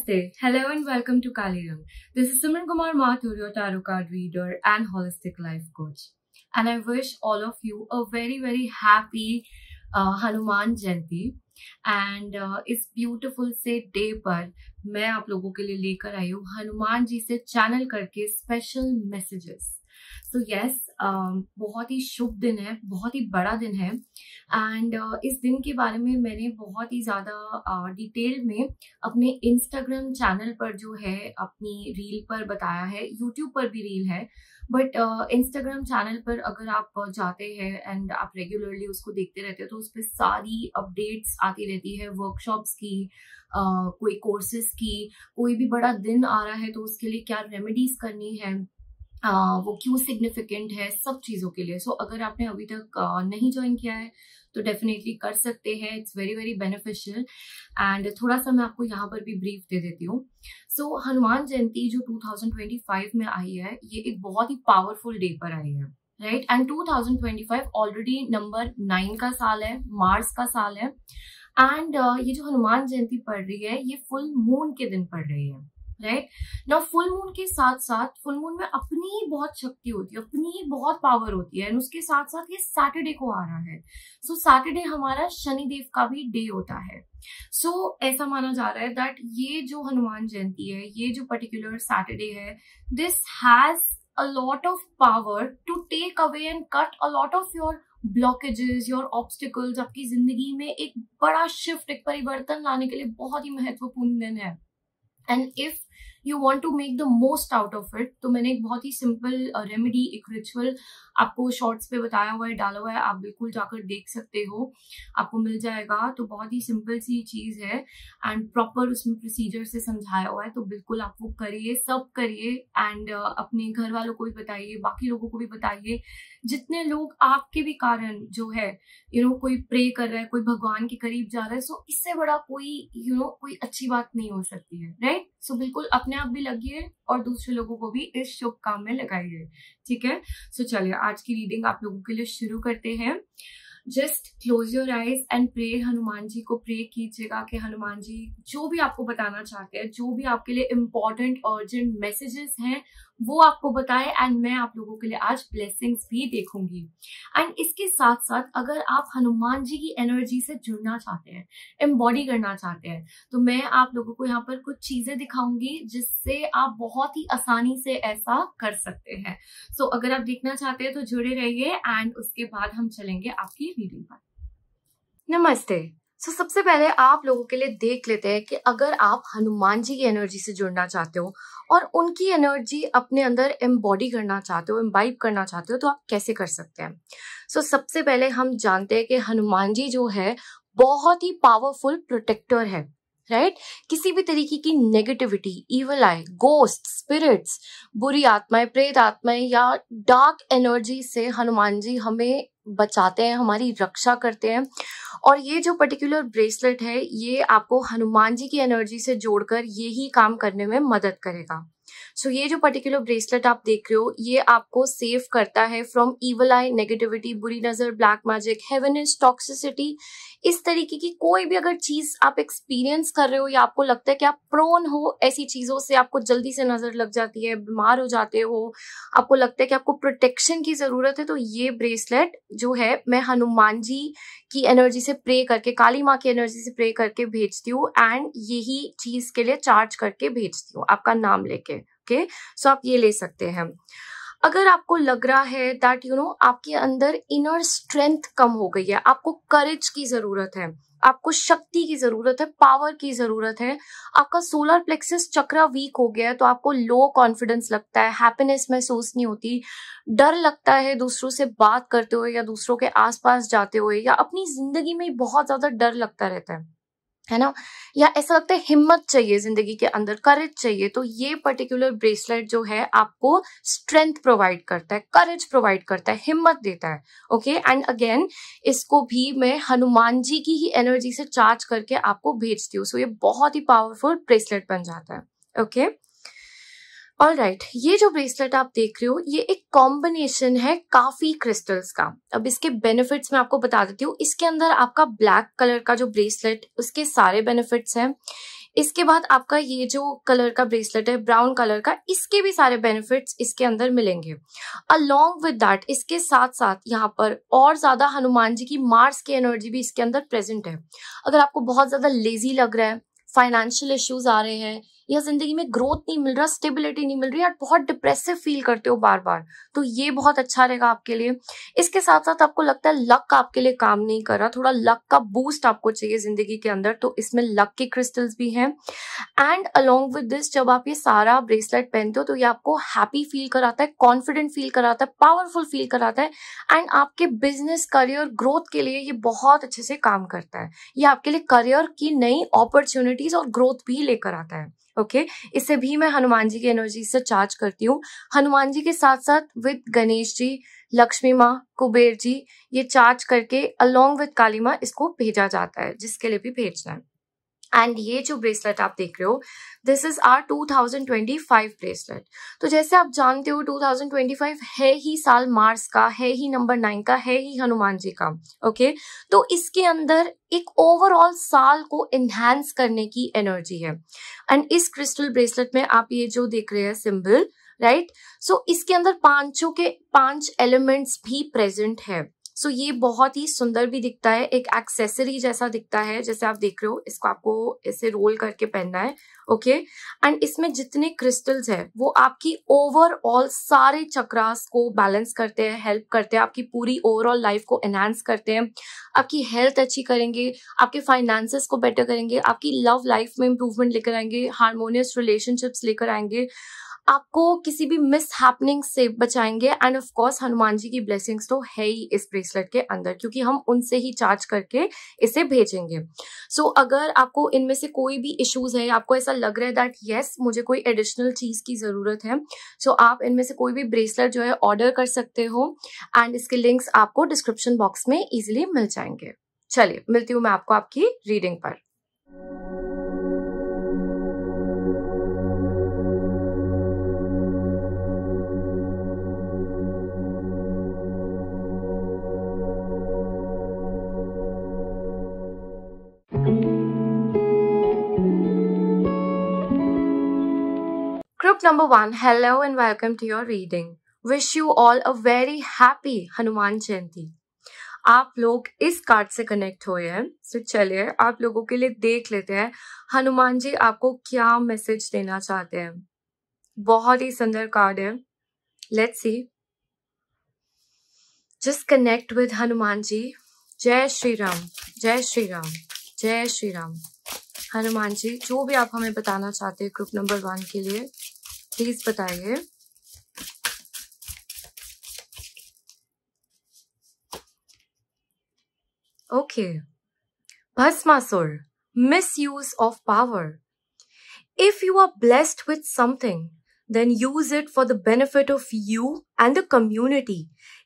Namaste. Hello and welcome to Kalirang. This is Simran Kumar Mathur, your tarot card reader and holistic life coach. And I wish all of you a very, very happy Hanuman Jayanti. And इस beautiful से day पर मैं आप लोगों के लिए लेकर आई हूँ हनुमान जी से चैनल करके स्पेशल मैसेजेस. सो यस, बहुत ही शुभ दिन है, बहुत ही बड़ा दिन है. एंड इस दिन के बारे में मैंने बहुत ही ज़्यादा डिटेल में अपने इंस्टाग्राम चैनल पर जो है अपनी रील पर बताया है. यूट्यूब पर भी रील है, बट इंस्टाग्राम चैनल पर अगर आप जाते हैं एंड आप रेगुलरली उसको देखते रहते हो तो उस पर सारी अपडेट्स आती रहती है. वर्कशॉप्स की, कोई कोर्सेज की, कोई भी बड़ा दिन आ रहा है तो उसके लिए क्या रेमेडीज करनी है, वो क्यों सिग्निफिकेंट है, सब चीज़ों के लिए. सो अगर आपने अभी तक नहीं ज्वाइन किया है तो डेफिनेटली कर सकते हैं. It's very very beneficial. And थोड़ा सा मैं आपको यहाँ पर भी ब्रीफ दे देती हूँ. सो हनुमान जयंती जो 2025 में आई है, ये एक बहुत ही पावरफुल डे पर आई है, राइट. एंड 2025 ऑलरेडी नंबर 9 का साल है, मार्स का साल है. एंड ये जो हनुमान जयंती पड़ रही है ये फुल मून के दिन पड़ रही है, राइट. नाउ फुल मून के साथ साथ फुल मून में अपनी ही बहुत शक्ति होती है, अपनी ही बहुत पावर होती है. एंड उसके साथ साथ ये सैटरडे को आ रहा है. सो सैटरडे हमारा शनिदेव का भी डे होता है. सो ऐसा माना जा रहा है दैट ये जो हनुमान जयंती है, ये जो पर्टिकुलर सैटरडे है, this has a lot of power to take away and cut a lot of your blockages, your obstacles. आपकी जिंदगी में एक बड़ा शिफ्ट, एक परिवर्तन लाने के लिए बहुत ही महत्वपूर्ण दिन है. And if you want to make the most out of it, तो मैंने एक बहुत ही सिंपल रेमेडी, एक रिचुअल आपको शॉर्ट्स पे बताया हुआ है, डाला हुआ है. आप बिल्कुल जाकर देख सकते हो, आपको मिल जाएगा. तो बहुत ही सिंपल सी चीज है एंड प्रॉपर उसमें प्रोसीजर से समझाया हुआ है. तो बिल्कुल आप वो करिए, सब करिए. एंड अपने घर वालों को भी बताइए, बाकी लोगों को भी बताइए. जितने लोग आपके भी कारण जो है कोई प्रे कर रहा है, कोई भगवान के करीब जा रहा है, सो इससे बड़ा कोई कोई अच्छी बात नहीं हो सकती है, राइट. सो बिल्कुल अपने आप भी लगिए और दूसरे लोगों को भी इस शुभ काम में लगाइए, ठीक है. सो चलिए आज की रीडिंग आप लोगों के लिए शुरू करते हैं. Just close your eyes and pray. Hanuman ji को प्रे कीजिएगा कि हनुमान जी जो भी आपको बताना चाहते हैं, जो भी आपके लिए इम्पोर्टेंट अर्जेंट मैसेजेस हैं, वो आपको बताए. एंड मैं आप लोगों के लिए आज ब्लेसिंग्स भी देखूंगी. एंड इसके साथ साथ अगर आप हनुमान जी की एनर्जी से जुड़ना चाहते हैं, एम्बॉडी करना चाहते हैं, तो मैं आप लोगों को यहाँ पर कुछ चीजें दिखाऊंगी जिससे आप बहुत ही आसानी से ऐसा कर सकते हैं. सो अगर आप देखना चाहते हैं तो जुड़े रहिए एंड उसके बाद हम चलेंगे आपकी रीडिंग पर. नमस्ते. सबसे पहले आप लोगों के लिए देख लेते हैं कि अगर आप हनुमान जी की एनर्जी से जुड़ना चाहते हो और उनकी एनर्जी अपने अंदर एम्बॉडी करना चाहते हो, एम्बाइब करना चाहते हो, तो आप कैसे कर सकते हैं. सबसे पहले हम जानते हैं कि हनुमान जी जो है बहुत ही पावरफुल प्रोटेक्टर है, राइट. किसी भी तरीके की नेगेटिविटी, इविल आई, गोस्ट, स्पिरिट्स, बुरी आत्माएं, प्रेत आत्माएं या डार्क एनर्जी से हनुमान जी हमें बचाते हैं, हमारी रक्षा करते हैं. और ये जो पर्टिकुलर ब्रेसलेट है ये आपको हनुमान जी की एनर्जी से जोड़कर यही काम करने में मदद करेगा. ये जो पर्टिकुलर ब्रेसलेट आप देख रहे हो ये आपको सेव करता है फ्रॉम इविल आई, नेगेटिविटी, बुरी नजर, ब्लैक मैजिक, हेवेनिस, टॉक्सिसिटी. इस तरीके की कोई भी अगर चीज आप एक्सपीरियंस कर रहे हो या आपको लगता है कि आप प्रोन हो ऐसी चीजों से, आपको जल्दी से नजर लग जाती है, बीमार हो जाते हो, आपको लगता है कि आपको प्रोटेक्शन की जरूरत है, तो ये ब्रेसलेट जो है मैं हनुमान जी की एनर्जी से प्रे करके, काली माँ की एनर्जी से प्रे करके भेजती हूँ. एंड यही चीज के लिए चार्ज करके भेजती हूँ आपका नाम लेके. ओके, सो आप ये ले सकते हैं. अगर आपको लग रहा है दैट आपके अंदर इनर स्ट्रेंथ कम हो गई है, आपको करेज की जरूरत है, आपको शक्ति की जरूरत है, पावर की जरूरत है, आपका सोलर प्लेक्सस चक्र वीक हो गया है, तो आपको लो कॉन्फिडेंस लगता है, हैप्पीनेस महसूस नहीं होती, डर लगता है दूसरों से बात करते हुए या दूसरों के आसपास जाते हुए, या अपनी जिंदगी में बहुत ज्यादा डर लगता रहता है ना, या ऐसा लगता है हिम्मत चाहिए जिंदगी के अंदर, करेज चाहिए, तो ये पर्टिकुलर ब्रेसलेट जो है आपको स्ट्रेंथ प्रोवाइड करता है, करेज प्रोवाइड करता है, हिम्मत देता है. ओके, एंड अगेन इसको भी मैं हनुमान जी की ही एनर्जी से चार्ज करके आपको भेजती हूँ. ये बहुत ही पावरफुल ब्रेसलेट बन जाता है. ओके, ऑलराइट, ये जो ब्रेसलेट आप देख रहे हो ये एक कॉम्बिनेशन है काफी क्रिस्टल्स का. अब इसके बेनिफिट्स मैं आपको बता देती हूँ. इसके अंदर आपका ब्लैक कलर का जो ब्रेसलेट, उसके सारे बेनिफिट्स हैं. इसके बाद आपका ये जो कलर का ब्रेसलेट है ब्राउन कलर का, इसके भी सारे बेनिफिट्स इसके अंदर मिलेंगे। अलोंग विद दैट इसके साथ साथ यहाँ पर और ज्यादा हनुमान जी की मार्स की एनर्जी भी इसके अंदर प्रेजेंट है। अगर आपको बहुत ज्यादा लेजी लग रहा है, फाइनेंशियल इश्यूज आ रहे हैं, या जिंदगी में ग्रोथ नहीं मिल रहा, स्टेबिलिटी नहीं मिल रही, या बहुत डिप्रेसिव फील करते हो बार बार, तो ये बहुत अच्छा रहेगा आपके लिए। इसके साथ साथ आपको लगता है लक आपके लिए काम नहीं कर रहा, थोड़ा लक का बूस्ट आपको चाहिए जिंदगी के अंदर, तो इसमें लक के क्रिस्टल्स भी हैं। एंड अलोंग विद दिस जब आप ये सारा ब्रेसलेट पहनते हो तो ये आपको हैप्पी फील कराता है, कॉन्फिडेंट फील कराता है, पावरफुल फील कराता है, एंड आपके बिजनेस करियर ग्रोथ के लिए ये बहुत अच्छे से काम करता है। ये आपके लिए करियर की नई अपॉर्चुनिटीज और ग्रोथ भी लेकर आता है। ओके इसे भी मैं हनुमान जी की एनर्जी से चार्ज करती हूँ। हनुमान जी के साथ साथ विद गणेश जी, लक्ष्मी माँ, कुबेर जी, ये चार्ज करके अलोंग विद काली माँ इसको भेजा जाता है, जिसके लिए भी भेजना है। एंड ये जो ब्रेसलेट आप देख रहे हो, दिस इज आर 2025 ब्रेसलेट। तो जैसे आप जानते हो 2025 है ही साल मार्स का, है ही नंबर 9 का, है ही हनुमान जी का। ओके तो इसके अंदर एक ओवरऑल साल को एनहांस करने की एनर्जी है। एंड इस क्रिस्टल ब्रेसलेट में आप ये जो देख रहे हैं सिंबल, राइट, सो इसके अंदर पांचों के 5 एलिमेंट्स भी प्रेजेंट है। सो ये बहुत ही सुंदर भी दिखता है, एक एक्सेसरी जैसा दिखता है, जैसे आप देख रहे हो। इसको आपको ऐसे रोल करके पहनना है। ओके एंड इसमें जितने क्रिस्टल्स है वो आपकी ओवरऑल सारे चक्रास को बैलेंस करते हैं, हेल्प करते हैं, आपकी पूरी ओवरऑल लाइफ को एनहांस करते हैं, आपकी हेल्थ अच्छी करेंगे, आपके फाइनेंसेस को बेटर करेंगे, आपकी लव लाइफ में इंप्रूवमेंट लेकर आएंगे, हार्मोनियस रिलेशनशिप्स लेकर आएंगे, आपको किसी भी मिस हैपनिंग से बचाएंगे। End of course Hanuman ji की ब्लेसिंग्स तो है ही इस ब्रेसलेट के अंदर, क्योंकि हम उनसे ही चार्ज करके इसे भेजेंगे। सो अगर आपको इनमें से कोई भी इश्यूज है, आपको ऐसा लग रहा है दैट यस मुझे कोई एडिशनल चीज की जरूरत है, सो आप इनमें से कोई भी ब्रेसलेट जो है ऑर्डर कर सकते हो, एंड इसके लिंक्स आपको डिस्क्रिप्शन बॉक्स में इजिली मिल जाएंगे। चलिए मिलती हूँ मैं आपको आपकी रीडिंग पर। Group number 1, hello and welcome to your reading. Wish you all a very happy Hanuman Jayanti. आप लोग इस कार्ड से कनेक्ट हुए हैं, तो चलिए आप लोगों के लिए देख लेते हैं हनुमान जी आपको क्या मैसेज देना चाहते हैं। बहुत ही सुंदर कार्ड है, let's see. Just connect with Hanuman ji. जय श्री राम, जय श्री राम, जय श्री राम। हनुमान जी जो भी आप हमें बताना चाहते हैं ग्रुप नंबर 1 के लिए प्लीज बताइए। Okay Bhasmasur, misuse of power. If you are blessed with something, then use it for the benefit of you and the community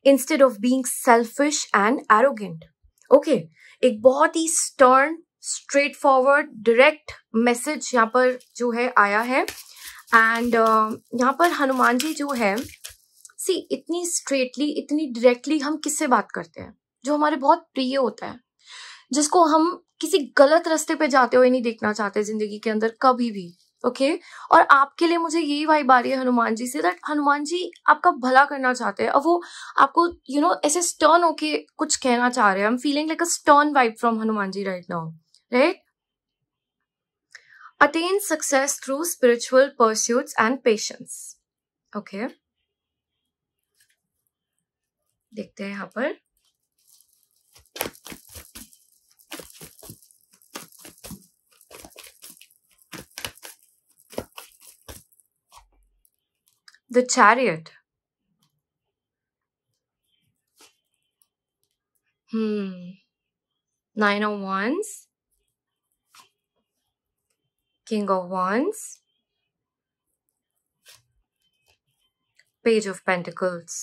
instead of being selfish and arrogant. Okay, एक बहुत ही stern, straightforward, direct message यहाँ पर जो है आया है। And यहाँ पर हनुमान जी जो है, सी इतनी स्ट्रेटली, इतनी डायरेक्टली हम किससे बात करते हैं? जो हमारे बहुत प्रिय होता है, जिसको हम किसी गलत रास्ते पे जाते हुए नहीं देखना चाहते जिंदगी के अंदर कभी भी। ओके और आपके लिए मुझे यही वाइब आ रही है हनुमान जी से, दैट हनुमान जी आपका भला करना चाहते हैं। अब वो आपको ऐसे स्टर्न होके कुछ कहना चाह रहे हैं। I am feeling like a stern vibe from Hanuman ji right now, right? Attain success through spiritual pursuits and patience. Okay. देखते हैं यहाँ पर। The Chariot. 9 of Wands. King of Wands, Page of Pentacles.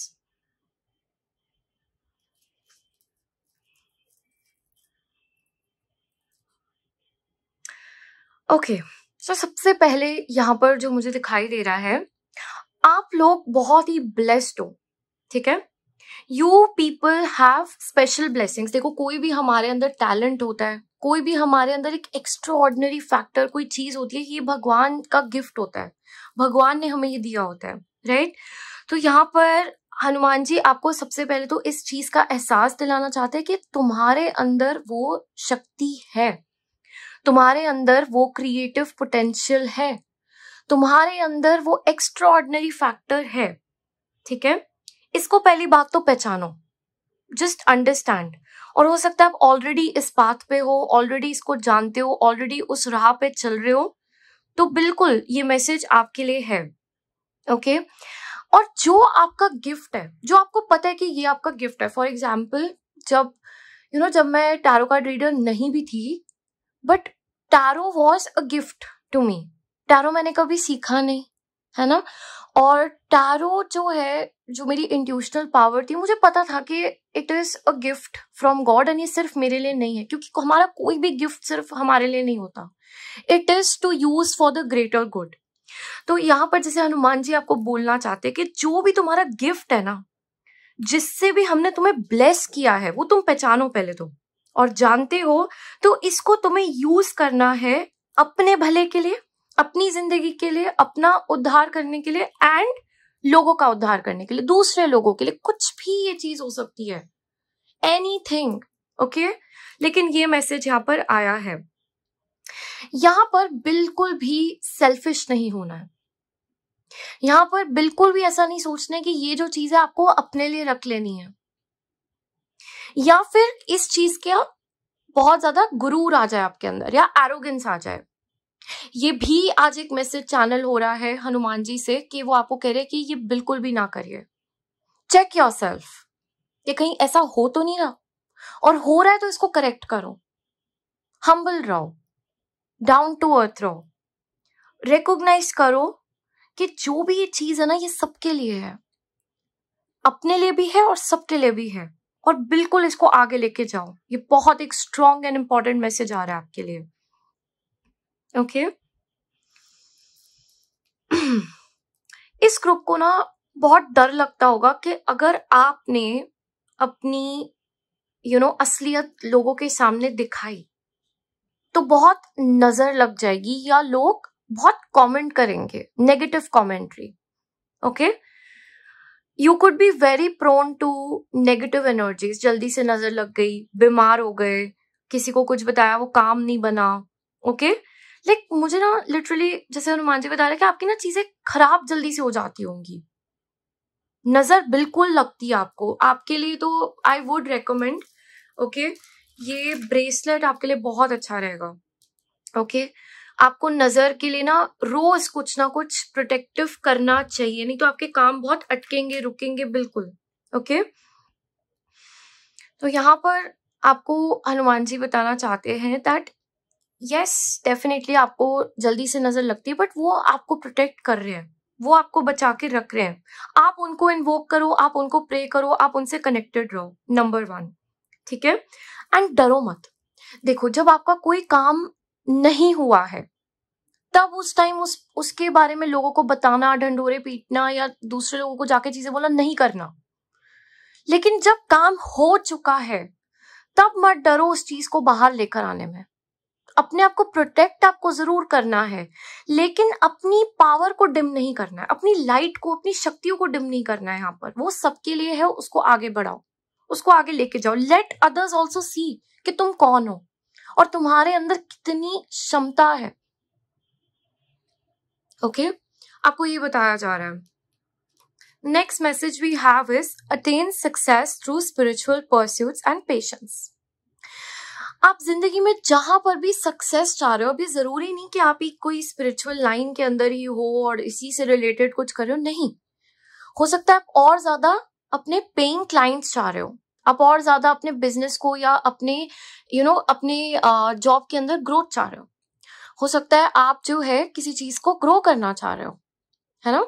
Okay तो सबसे पहले यहाँ पर जो मुझे दिखाई दे रहा है, आप लोग बहुत ही ब्लेस्ड हो, ठीक है? You people have special blessings. देखो, कोई भी हमारे अंदर टैलेंट होता है, कोई भी हमारे अंदर एक एक्स्ट्रा ऑर्डिनरी फैक्टर, कोई चीज होती है, ये भगवान का गिफ्ट होता है, भगवान ने हमें ये दिया होता है, राइट। तो यहाँ पर हनुमान जी आपको सबसे पहले तो इस चीज का एहसास दिलाना चाहते हैं कि तुम्हारे अंदर वो शक्ति है, तुम्हारे अंदर वो क्रिएटिव पोटेंशियल है, तुम्हारे अंदर वो एक्स्ट्रा ऑर्डिनरी फैक्टर है, ठीक है। इसको पहली बात तो पहचानो, जस्ट अंडरस्टैंड। और हो सकता है आप ऑलरेडी इस पाथ पे हो, ऑलरेडी इसको जानते हो, ऑलरेडी उस राह पे चल रहे हो, तो बिल्कुल ये मैसेज आपके लिए है, ओके। और जो आपका गिफ्ट है, जो आपको पता है कि ये आपका गिफ्ट है, फॉर एग्जाम्पल जब जब मैं टैरो कार्ड रीडर नहीं भी थी, but tarot was a gift to me. Tarot मैंने कभी सीखा नहीं, है ना। और टैरो जो है, जो मेरी इंट्यूशनल पावर थी, मुझे पता था कि it is a gift from God, and ये सिर्फ मेरे लिए नहीं है, क्योंकि हमारा कोई भी गिफ्ट सिर्फ हमारे लिए नहीं होता, it is to use for the greater good. तो यहाँ पर जैसे हनुमान जी आपको बोलना चाहते हैं कि जो भी तुम्हारा गिफ्ट है ना, जिससे भी हमने तुम्हें ब्लेस किया है, वो तुम पहचानो पहले तो, और जानते हो, तो इसको तुम्हें यूज करना है अपने भले के लिए, अपनी जिंदगी के लिए, अपना उद्धार करने के लिए, एंड लोगों का उद्धार करने के लिए, दूसरे लोगों के लिए। कुछ भी ये चीज हो सकती है, एनीथिंग, ओके। लेकिन ये मैसेज यहाँ पर आया है, यहाँ पर बिल्कुल भी सेल्फिश नहीं होना है, यहाँ पर बिल्कुल भी ऐसा नहीं सोचना है कि ये जो चीज है आपको अपने लिए रख लेनी है, या फिर इस चीज का बहुत ज्यादा गुरूर आ जाए आपके अंदर, या एरोगेंस आ जाए। ये भी आज एक मैसेज चैनल हो रहा है हनुमान जी से कि वो आपको कह रहे हैं कि ये बिल्कुल भी ना करिए। चेक योरसेल्फ कि कहीं ऐसा हो तो नहीं रहा, और हो रहा है तो इसको करेक्ट करो। हम्बल रहो, डाउन टू अर्थ रहो, रिकॉग्नाइज करो कि जो भी ये चीज है ना, ये सबके लिए है, अपने लिए भी है और सबके लिए भी है, और बिल्कुल इसको आगे लेके जाओ। ये बहुत एक स्ट्रॉन्ग एंड इंपॉर्टेंट मैसेज आ रहा है आपके लिए, ओके। इस ग्रुप को ना बहुत डर लगता होगा कि अगर आपने अपनी असलियत लोगों के सामने दिखाई तो बहुत नजर लग जाएगी, या लोग बहुत कमेंट करेंगे, negative commentary, okay. You could be very prone to negative energies. जल्दी से नजर लग गई, बीमार हो गए, किसी को कुछ बताया वो काम नहीं बना, ओके। मुझे ना लिटरली, जैसे हनुमान जी बता रहे कि आपकी ना चीजें खराब जल्दी से हो जाती होंगी, नजर बिल्कुल लगती है आपको। आपके लिए तो आई वुड रेकमेंड, ओके, ये ब्रेसलेट आपके लिए बहुत अच्छा रहेगा, ओके। आपको नजर के लिए ना रोज कुछ ना कुछ प्रोटेक्टिव करना चाहिए, नहीं तो आपके काम बहुत अटकेंगे, रुकेंगे, बिल्कुल, ओके। तो यहाँ पर आपको हनुमान जी बताना चाहते हैं दैट यस, डेफिनेटली आपको जल्दी से नजर लगती है, बट वो आपको प्रोटेक्ट कर रहे हैं, वो आपको बचा के रख रहे हैं। आप उनको इन्वोक करो, आप उनको प्रे करो, आप उनसे कनेक्टेड रहो, नंबर 1, ठीक है। एंड डरो मत। देखो, जब आपका कोई काम नहीं हुआ है, तब उस टाइम उसके बारे में लोगों को बताना, ढंढोरे पीटना, या दूसरे लोगों को जाके चीजें बोलना नहीं करना। लेकिन जब काम हो चुका है, तब मत डरो उस चीज को बाहर लेकर आने में। अपने आप को प्रोटेक्ट आपको जरूर करना है, लेकिन अपनी पावर को डिम नहीं करना है, अपनी लाइट को, अपनी शक्तियों को डिम नहीं करना है। यहाँ पर वो सबके लिए है, उसको आगे बढ़ाओ, उसको आगे लेके जाओ। लेट अदर्स ऑल्सो सी कि तुम कौन हो और तुम्हारे अंदर कितनी क्षमता है, ओके। आपको ये बताया जा रहा है। Next message we have is attain success through spiritual pursuits and patience. आप जिंदगी में जहां पर भी सक्सेस चाह रहे हो, अभी जरूरी नहीं कि आप ही कोई स्पिरिचुअल लाइन के अंदर ही हो और इसी से रिलेटेड कुछ कर रहे हो, नहीं। हो सकता है आप और ज्यादा अपने पेइंग क्लाइंट्स चाह रहे हो, आप और ज्यादा अपने बिजनेस को या अपने अपने जॉब के अंदर ग्रोथ चाह रहे हो सकता है आप जो है किसी चीज को ग्रो करना चाह रहे हो, है ना।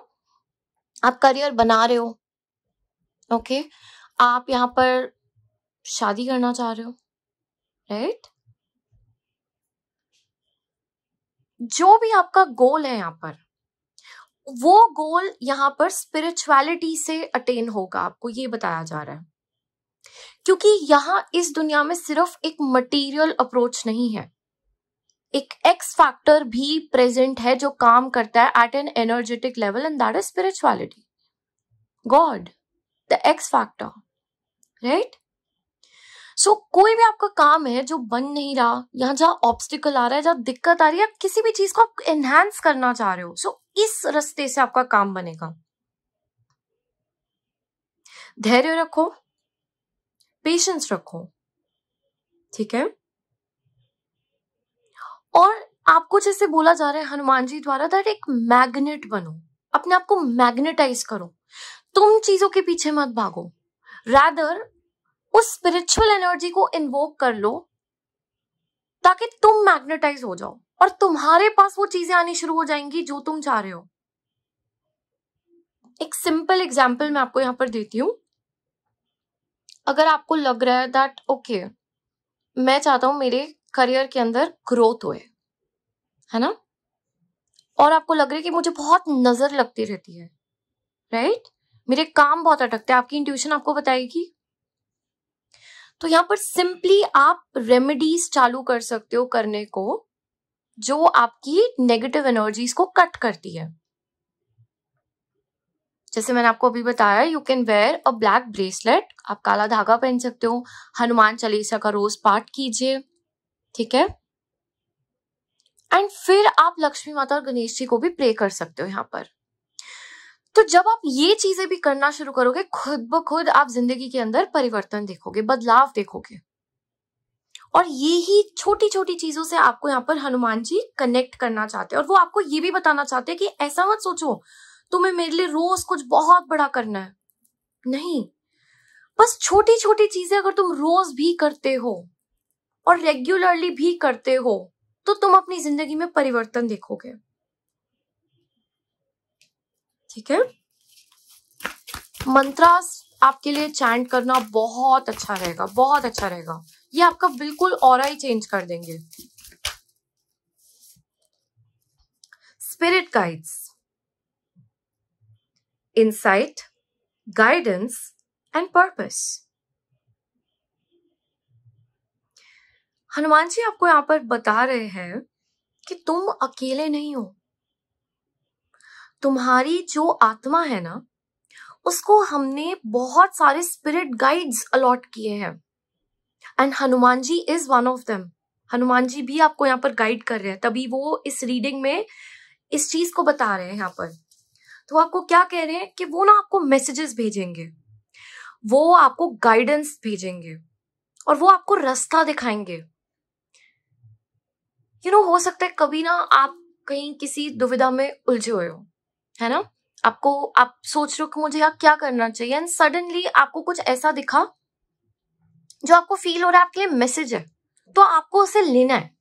आप करियर बना रहे हो, ओके। आप यहाँ पर शादी करना चाह रहे हो, राइट। जो भी आपका गोल है यहाँ पर, वो गोल यहाँ पर स्पिरिचुअलिटी से अटेन होगा, आपको ये बताया जा रहा है। क्योंकि यहाँ इस दुनिया में सिर्फ एक मटेरियल अप्रोच नहीं है, एक एक्स फैक्टर भी प्रेजेंट है जो काम करता है at an energetic level, and that is spirituality, God, the X factor, right. So कोई भी आपका काम है जो बन नहीं रहा, यहाँ जहां ऑब्स्टिकल आ रहा है, जहां दिक्कत आ रही है, किसी भी चीज को आप एनहांस करना चाह रहे हो, सो इस रास्ते से आपका काम बनेगा। धैर्य रखो, पेशेंस रखो, ठीक है। और आपको जैसे बोला जा रहा है हनुमान जी द्वारा, दैट एक मैग्नेट बनो, अपने आप को मैग्नेटाइज करो, तुम चीजों के पीछे मत भागो, रादर उस स्पिरिचुअल एनर्जी को इन्वोक कर लो ताकि तुम मैग्नेटाइज हो जाओ और तुम्हारे पास वो चीजें आनी शुरू हो जाएंगी जो तुम चाह रहे हो। एक सिंपल एग्जाम्पल मैं आपको यहां पर देती हूं। अगर आपको लग रहा है दैट ओके, मैं चाहता हूं मेरे करियर के अंदर ग्रोथ होए, है ना, और आपको लग रहा है कि मुझे बहुत नजर लगती रहती है, राइट, मेरे काम बहुत अटकते हैं, आपकी इंट्यूशन आपको बताएगी, तो यहां पर सिंपली आप रेमेडीज चालू कर सकते हो करने को जो आपकी नेगेटिव एनर्जीज को कट करती है। जैसे मैंने आपको अभी बताया, you can wear a black bracelet, आप काला धागा पहन सकते हो, हनुमान चालीसा का रोज पाठ कीजिए, ठीक है, एंड फिर आप लक्ष्मी माता और गणेश जी को भी प्रे कर सकते हो यहाँ पर। तो जब आप ये चीजें भी करना शुरू करोगे, खुद ब खुद आप जिंदगी के अंदर परिवर्तन देखोगे, बदलाव देखोगे, और ये ही छोटी छोटी चीजों से आपको यहाँ पर हनुमान जी कनेक्ट करना चाहते हैं, और वो आपको ये भी बताना चाहते हैं कि ऐसा मत सोचो तुम्हें मेरे लिए रोज कुछ बहुत बड़ा करना है, नहीं, बस छोटी छोटी चीजें अगर तुम रोज भी करते हो और रेगुलरली भी करते हो तो तुम अपनी जिंदगी में परिवर्तन देखोगे, ठीक है। मंत्रास आपके लिए चैंट करना बहुत अच्छा रहेगा, बहुत अच्छा रहेगा, ये आपका बिल्कुल ऑरा ही चेंज कर देंगे। Spirit guides, insight, guidance and purpose. Hanuman ji आपको यहां पर बता रहे हैं कि तुम अकेले नहीं हो, तुम्हारी जो आत्मा है ना, उसको हमने बहुत सारे स्पिरिट गाइड्स अलॉट किए हैं, and Hanuman ji is one of them. Hanuman ji भी आपको यहाँ पर गाइड कर रहे हैं, तभी वो इस रीडिंग में इस चीज को बता रहे हैं यहाँ पर। तो आपको क्या कह रहे हैं कि वो ना आपको मैसेजेस भेजेंगे, वो आपको गाइडेंस भेजेंगे, और वो आपको रास्ता दिखाएंगे। हो सकता है कभी ना आप कहीं किसी दुविधा में उलझे हुए हो, है ना, आप सोच रहे हो कि मुझे यार क्या करना चाहिए, एंड सडनली आपको कुछ ऐसा दिखा जो आपको फील हो रहा है आपके लिए मैसेज है, तो आपको उसे लेना है।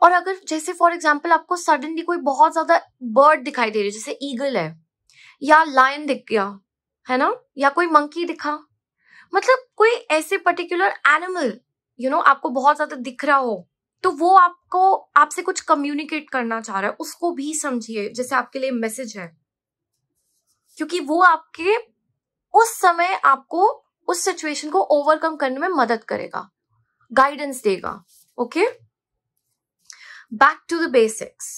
और अगर जैसे फॉर एग्जाम्पल आपको सडनली कोई बहुत ज्यादा बर्ड दिखाई दे रही है, जैसे ईगल है या लायन दिख गया, है ना, या कोई मंकी दिखा, मतलब कोई ऐसे पर्टिकुलर एनिमल आपको बहुत ज्यादा दिख रहा हो, तो वो आपसे कुछ कम्युनिकेट करना चाह रहा है, उसको भी समझिए जैसे आपके लिए मैसेज है, क्योंकि वो आपके उस समय आपको उस सिचुएशन को ओवरकम करने में मदद करेगा, गाइडेंस देगा। Okay, back to the basics,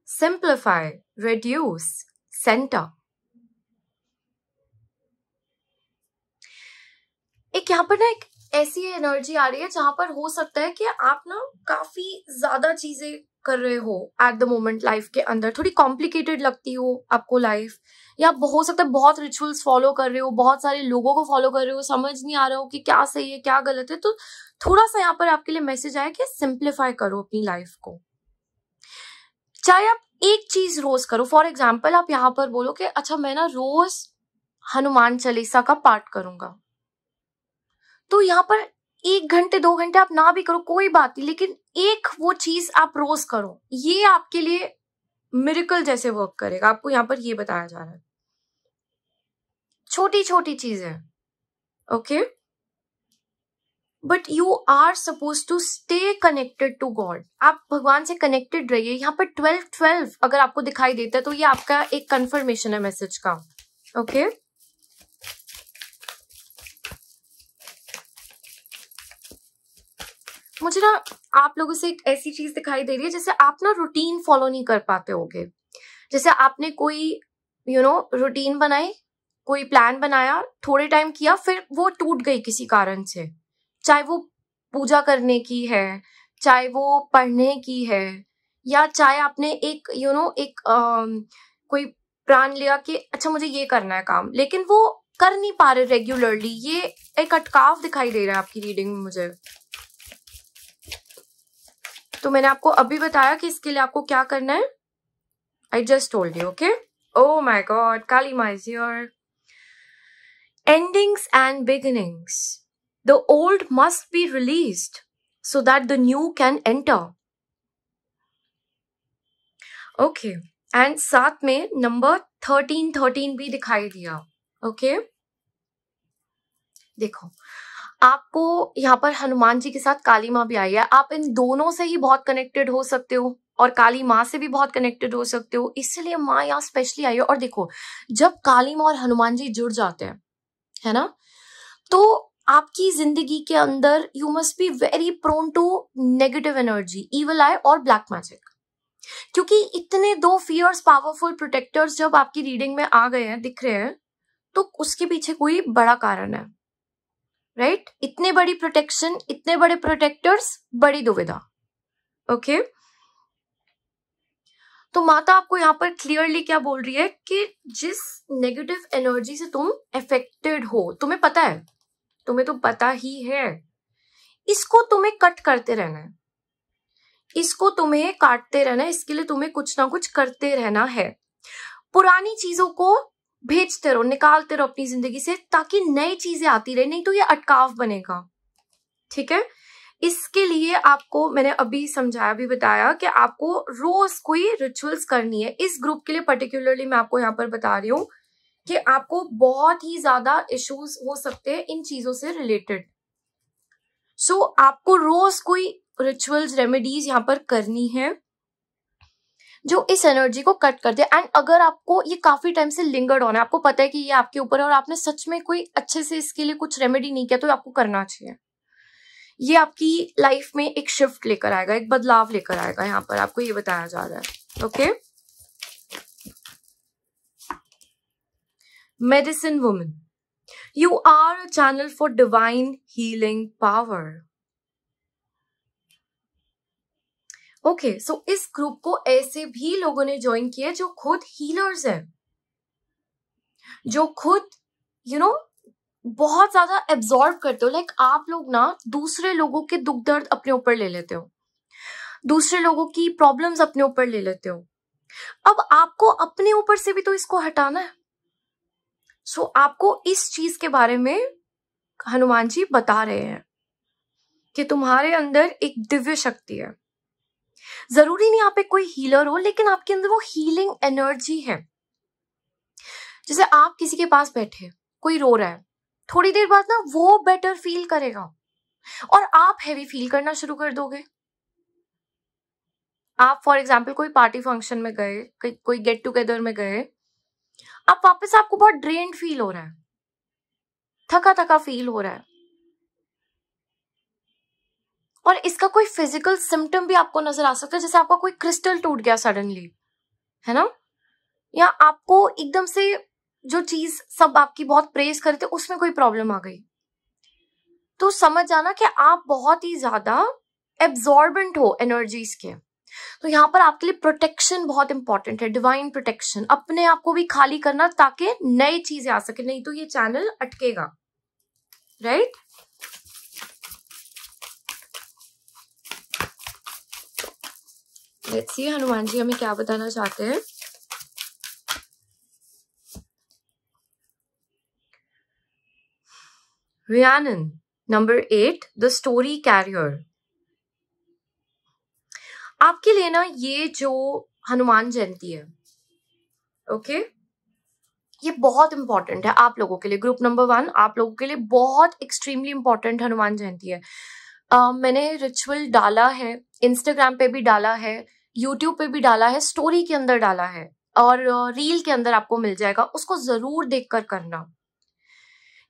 simplify, reduce, centre. एक यहाँ पर ना एक ऐसी एनर्जी आ रही है जहां पर हो सकता है कि आप ना काफी ज्यादा चीजें कर रहे हो एट द मोमेंट, लाइफ के अंदर थोड़ी कॉम्प्लिकेटेड लगती हो आपको लाइफ, या हो सकता है बहुत रिचुअल्स फॉलो कर रहे हो, बहुत सारे लोगों को फॉलो कर रहे हो, समझ नहीं आ रहा हो कि क्या सही है क्या गलत है। तो थोड़ा सा यहाँ पर आपके लिए मैसेज आया कि सिंप्लीफाई करो अपनी लाइफ को, चाहे आप एक चीज रोज करो। फॉर एग्जाम्पल आप यहाँ पर बोलो कि अच्छा मैं ना रोज हनुमान चालीसा का पाठ करूंगा, तो यहाँ पर 1 घंटे 2 घंटे आप ना भी करो कोई बात नहीं, लेकिन एक वो चीज आप रोज करो, ये आपके लिए मिरेकल जैसे वर्क करेगा। आपको यहाँ पर ये बताया जा रहा है, छोटी छोटी चीजें, okay. But you are suppose to stay connected to God. आप भगवान से कनेक्टेड रहिए. यहाँ पर 12-12 अगर आपको दिखाई देता है तो ये आपका एक कंफर्मेशन है मैसेज का. ओके मुझे ना आप लोगों से एक ऐसी चीज दिखाई दे रही है जैसे आप ना रूटीन फॉलो नहीं कर पाते होगे. जैसे आपने कोई रूटीन बनाई, कोई प्लान बनाया, थोड़े टाइम किया, फिर वो टूट गई किसी कारण से. चाहे वो पूजा करने की है, चाहे वो पढ़ने की है, या चाहे आपने एक कोई प्लान लिया कि अच्छा मुझे ये करना है काम, लेकिन वो कर नहीं पा रहे रेगुलरली. ये एक अटकाव दिखाई दे रहा है आपकी रीडिंग में मुझे. तो मैंने आपको अभी बताया कि इसके लिए आपको क्या करना है. I just told you. Okay. Oh my God, Kali Ma is here. Endings and beginnings. The old must be released so that the new can enter. Okay. And साथ में नंबर 13 भी दिखाई दिया. Okay. देखो आपको यहाँ पर हनुमान जी के साथ काली माँ भी आई है. आप इन दोनों से ही बहुत कनेक्टेड हो सकते हो और काली माँ से भी बहुत कनेक्टेड हो सकते हो, इसलिए माँ यहाँ स्पेशली आई है. और देखो जब काली माँ और हनुमान जी जुड़ जाते हैं, है ना, तो आपकी जिंदगी के अंदर you must be very prone to negative energy, evil eye और ब्लैक मैजिक. क्योंकि इतने दो फियर्स पावरफुल प्रोटेक्टर्स जब आपकी रीडिंग में आ गए हैं, दिख रहे हैं, तो उसके पीछे कोई बड़ा कारण है. राइट इतने बड़ी प्रोटेक्शन, इतने बड़े प्रोटेक्टर्स, बड़ी दुविधा. ओके तो माता आपको यहाँ पर क्लियरली क्या बोल रही है कि जिस नेगेटिव एनर्जी से तुम अफेक्टेड हो, तुम्हें पता है, तुम्हें तो पता ही है, इसको तुम्हें कट करते रहना है, इसको तुम्हें काटते रहना है, इसके लिए तुम्हें कुछ ना कुछ करते रहना है. पुरानी चीजों को भेजते रहो, निकालते रहो अपनी जिंदगी से, ताकि नई चीजें आती रहे, नहीं तो ये अटकाव बनेगा. ठीक है. इसके लिए आपको मैंने अभी समझाया, भी बताया कि आपको रोज कोई रिचुअल्स करनी है. इस ग्रुप के लिए पर्टिकुलरली मैं आपको यहाँ पर बता रही हूँ कि आपको बहुत ही ज्यादा इश्यूज हो सकते हैं इन चीजों से रिलेटेड. सो आपको रोज कोई रिचुअल्स, रेमेडीज यहाँ पर करनी है जो इस एनर्जी को कट कर दे. एंड अगर आपको ये काफी टाइम से लिंगर्ड होना है, आपको पता है कि ये आपके ऊपर है और आपने सच में कोई अच्छे से इसके लिए कुछ रेमेडी नहीं किया, तो आपको करना चाहिए. ये आपकी लाइफ में एक शिफ्ट लेकर आएगा, एक बदलाव लेकर आएगा. यहाँ पर आपको ये बताया जा रहा है. Okay. Medicine woman, you are a channel for divine healing power. Okay so इस ग्रुप को ऐसे भी लोगों ने ज्वाइन किया जो खुद हीलर्स हैं, जो खुद बहुत ज्यादा एब्जॉर्ब करते हो. लाइक आप लोग ना दूसरे लोगों के दुख दर्द अपने ऊपर ले लेते हो, दूसरे लोगों की प्रॉब्लम्स अपने ऊपर ले लेते हो. अब आपको अपने ऊपर से भी तो इसको हटाना है. सो आपको इस चीज के बारे में हनुमान जी बता रहे हैं कि तुम्हारे अंदर एक दिव्य शक्ति है. जरूरी नहीं आप एक कोई हीलर हो, लेकिन आपके अंदर वो हीलिंग एनर्जी है. जैसे आप किसी के पास बैठे, कोई रो रहा है, थोड़ी देर बाद ना वो बेटर फील करेगा और आप हैवी फील करना शुरू कर दोगे. आप फॉर एग्जाम्पल कोई पार्टी फंक्शन में गए, कोई गेट टुगेदर में गए, आप वापस आपको बहुत ड्रेन्ड फील हो रहा है, थका थका फील हो रहा है, और इसका कोई फिजिकल सिम्टम भी आपको नजर आ सकता है. जैसे आपका कोई क्रिस्टल टूट गया सडनली, है ना, या आपको एकदम से जो चीज सब आपकी बहुत प्रेज करे थे उसमें कोई प्रॉब्लम आ गई, तो समझ जाना कि आप बहुत ही ज्यादा एब्जॉर्बेंट हो एनर्जीज के. तो यहाँ पर आपके लिए प्रोटेक्शन बहुत इंपॉर्टेंट है, डिवाइन प्रोटेक्शन. अपने आप को भी खाली करना ताकि नई चीजें आ सके, नहीं तो ये चैनल अटकेगा. Right let's see Hanuman ji हमें क्या बताना चाहते हैं. Rhiannon, number 8, the story carrier. आपके लिए ना ये जो हनुमान जयंती है, ओके, ये बहुत इंपॉर्टेंट है आप लोगों के लिए। ग्रुप नंबर 1 आप लोगों के लिए बहुत एक्सट्रीमली इंपॉर्टेंट हनुमान जयंती है। मैंने रिचुअल डाला है, इंस्टाग्राम पे भी डाला है, यूट्यूब पे भी डाला है, स्टोरी के अंदर डाला है और रील के अंदर आपको मिल जाएगा, उसको जरूर देखकर करना।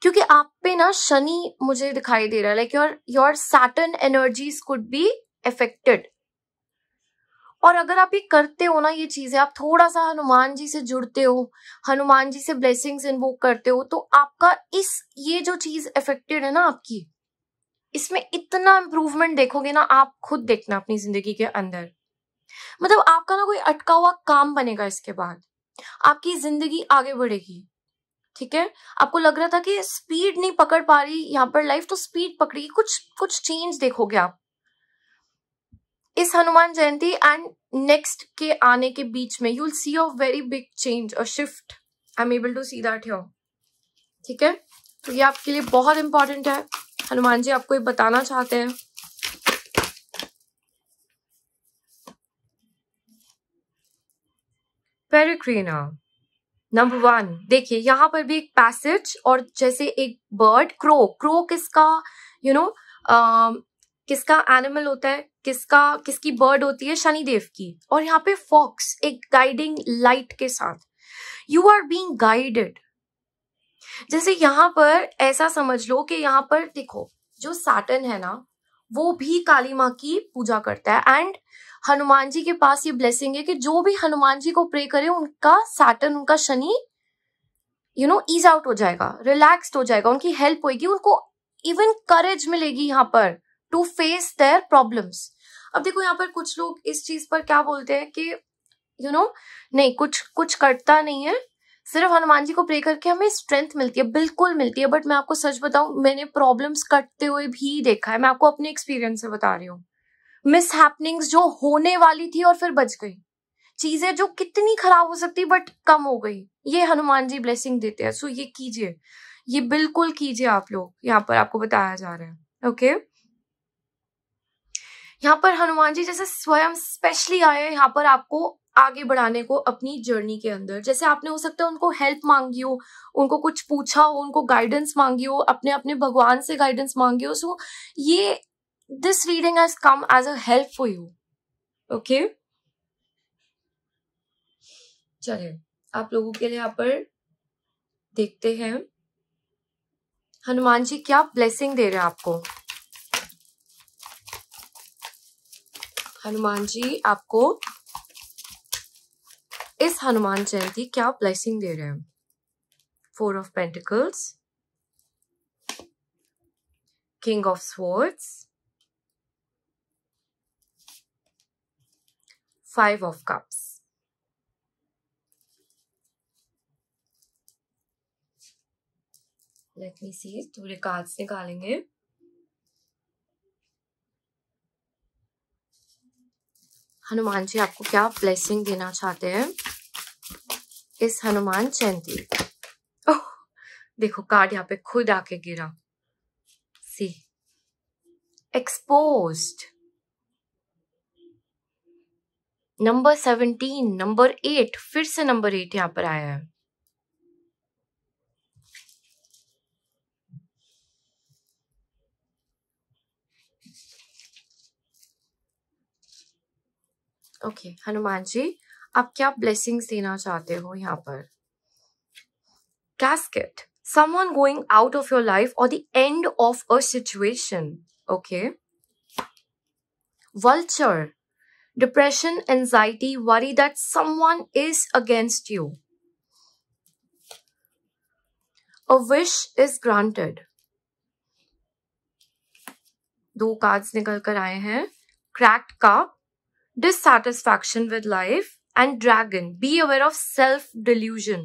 क्योंकि आप पे ना शनि मुझे दिखाई दे रहा है, like your Saturn energies could be affected. और अगर आप ये करते हो ना, ये चीजें, आप थोड़ा सा हनुमान जी से जुड़ते हो, हनुमान जी से ब्लेसिंग्स इन्वोक करते हो, तो आपका ये जो चीज अफेक्टेड है ना आपकी, इसमें इतना इंप्रूवमेंट देखोगे ना, आप खुद देखना अपनी जिंदगी के अंदर। मतलब आपका ना कोई अटका हुआ काम बनेगा, इसके बाद आपकी जिंदगी आगे बढ़ेगी। ठीक है, आपको लग रहा था कि स्पीड नहीं पकड़ पा रही यहाँ पर लाइफ, तो स्पीड पकड़ेगी, कुछ चेंज देखोगे आप इस हनुमान जयंती एंड नेक्स्ट के आने के बीच में। You will see a very big change, a shift. I am able to see that here. ठीक है, तो ये आपके लिए बहुत इंपॉर्टेंट है। हनुमान जी आपको ये बताना चाहते हैं। पेरिक्रीना नंबर 1, देखिए यहाँ पर भी एक पैसेज, और जैसे एक बर्ड, क्रो किसका किसका एनिमल होता है, किसकी बर्ड होती है, शनिदेव की। और यहाँ पे फॉक्स एक गाइडिंग लाइट के साथ, यू आर बीइंग गाइडेड। जैसे यहाँ पर ऐसा समझ लो कि यहाँ पर देखो, जो सैटर्न है ना, वो भी काली माँ की पूजा करता है, एंड हनुमान जी के पास ये ब्लेसिंग है कि जो भी हनुमान जी को प्रे करे, उनका सैटर्न, उनका शनि ईज आउट हो जाएगा, रिलैक्स्ड हो जाएगा, उनकी हेल्प होगी, उनको इवन करेज मिलेगी यहाँ पर टू फेस देयर प्रॉब्लम्स। अब देखो यहाँ पर कुछ लोग इस चीज पर क्या बोलते हैं कि नहीं, कुछ करता नहीं है, सिर्फ हनुमान जी को प्रे करके हमें स्ट्रेंथ मिलती है। बिल्कुल मिलती है, बट मैं आपको सच बताऊं, मैंने प्रॉब्लम्स कटते हुए भी देखा है। मैं आपको अपने एक्सपीरियंस से बता रही हूँ। मिस हैपनिंग्स जो होने वाली थी और फिर बच गई, चीजें जो कितनी खराब हो सकती बट कम हो गई, ये हनुमान जी ब्लेसिंग देते हैं। सो ये कीजिए, ये बिल्कुल कीजिए आप लोग, यहाँ पर आपको बताया जा रहा है। ओके, यहाँ पर हनुमान जी जैसे स्वयं स्पेशली आए यहाँ पर आपको आगे बढ़ाने को अपनी जर्नी के अंदर। जैसे आपने हो सकता है उनको हेल्प मांगी हो, उनको कुछ पूछा हो, उनको गाइडेंस मांगी हो, अपने भगवान से गाइडेंस मांगी हो। सो ये this reading has come as a help for you. Okay, चलिए आप लोगों के लिए यहाँ पर देखते हैं हनुमान जी क्या ब्लेसिंग दे रहे हैं आपको। हनुमान जी आपको इस हनुमान जयंती क्या ब्लेसिंग दे रहे हैं। 4 of Pentacles, King of Swords, 5 of Cups। Let me see, थोड़े कार्ड्स निकालेंगे। हनुमान जी आपको क्या ब्लेसिंग देना चाहते हैं इस हनुमान जयंती। ओह, देखो कार्ड यहाँ पे खुद आके गिरा। सी, एक्सपोज्ड, नंबर 17, नंबर 8, फिर से नंबर 8 यहाँ पर आया है। ओके, हनुमान जी आप क्या ब्लेसिंग्स देना चाहते हो यहाँ पर। Casket, someone going out of your life or the end of a situation. Okay. Vulture, depression, anxiety, worry that someone is against you. A wish is granted. 2 cards निकल कर आए हैं। Cracked cup, dissatisfaction with life, and dragon, be aware of self delusion.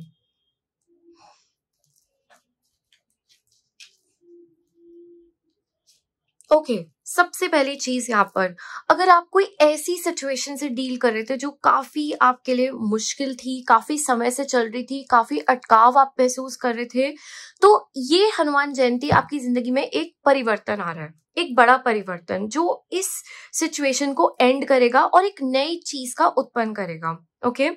Okay, सबसे पहली चीज यहाँ पर, अगर आप कोई ऐसी सिचुएशन से डील कर रहे थे जो काफी आपके लिए मुश्किल थी, काफी समय से चल रही थी, काफी अटकाव आप महसूस कर रहे थे, तो ये हनुमान जयंती आपकी जिंदगी में एक परिवर्तन आ रहा है, एक बड़ा परिवर्तन जो इस सिचुएशन को एंड करेगा और एक नई चीज का उत्पन्न करेगा। ओके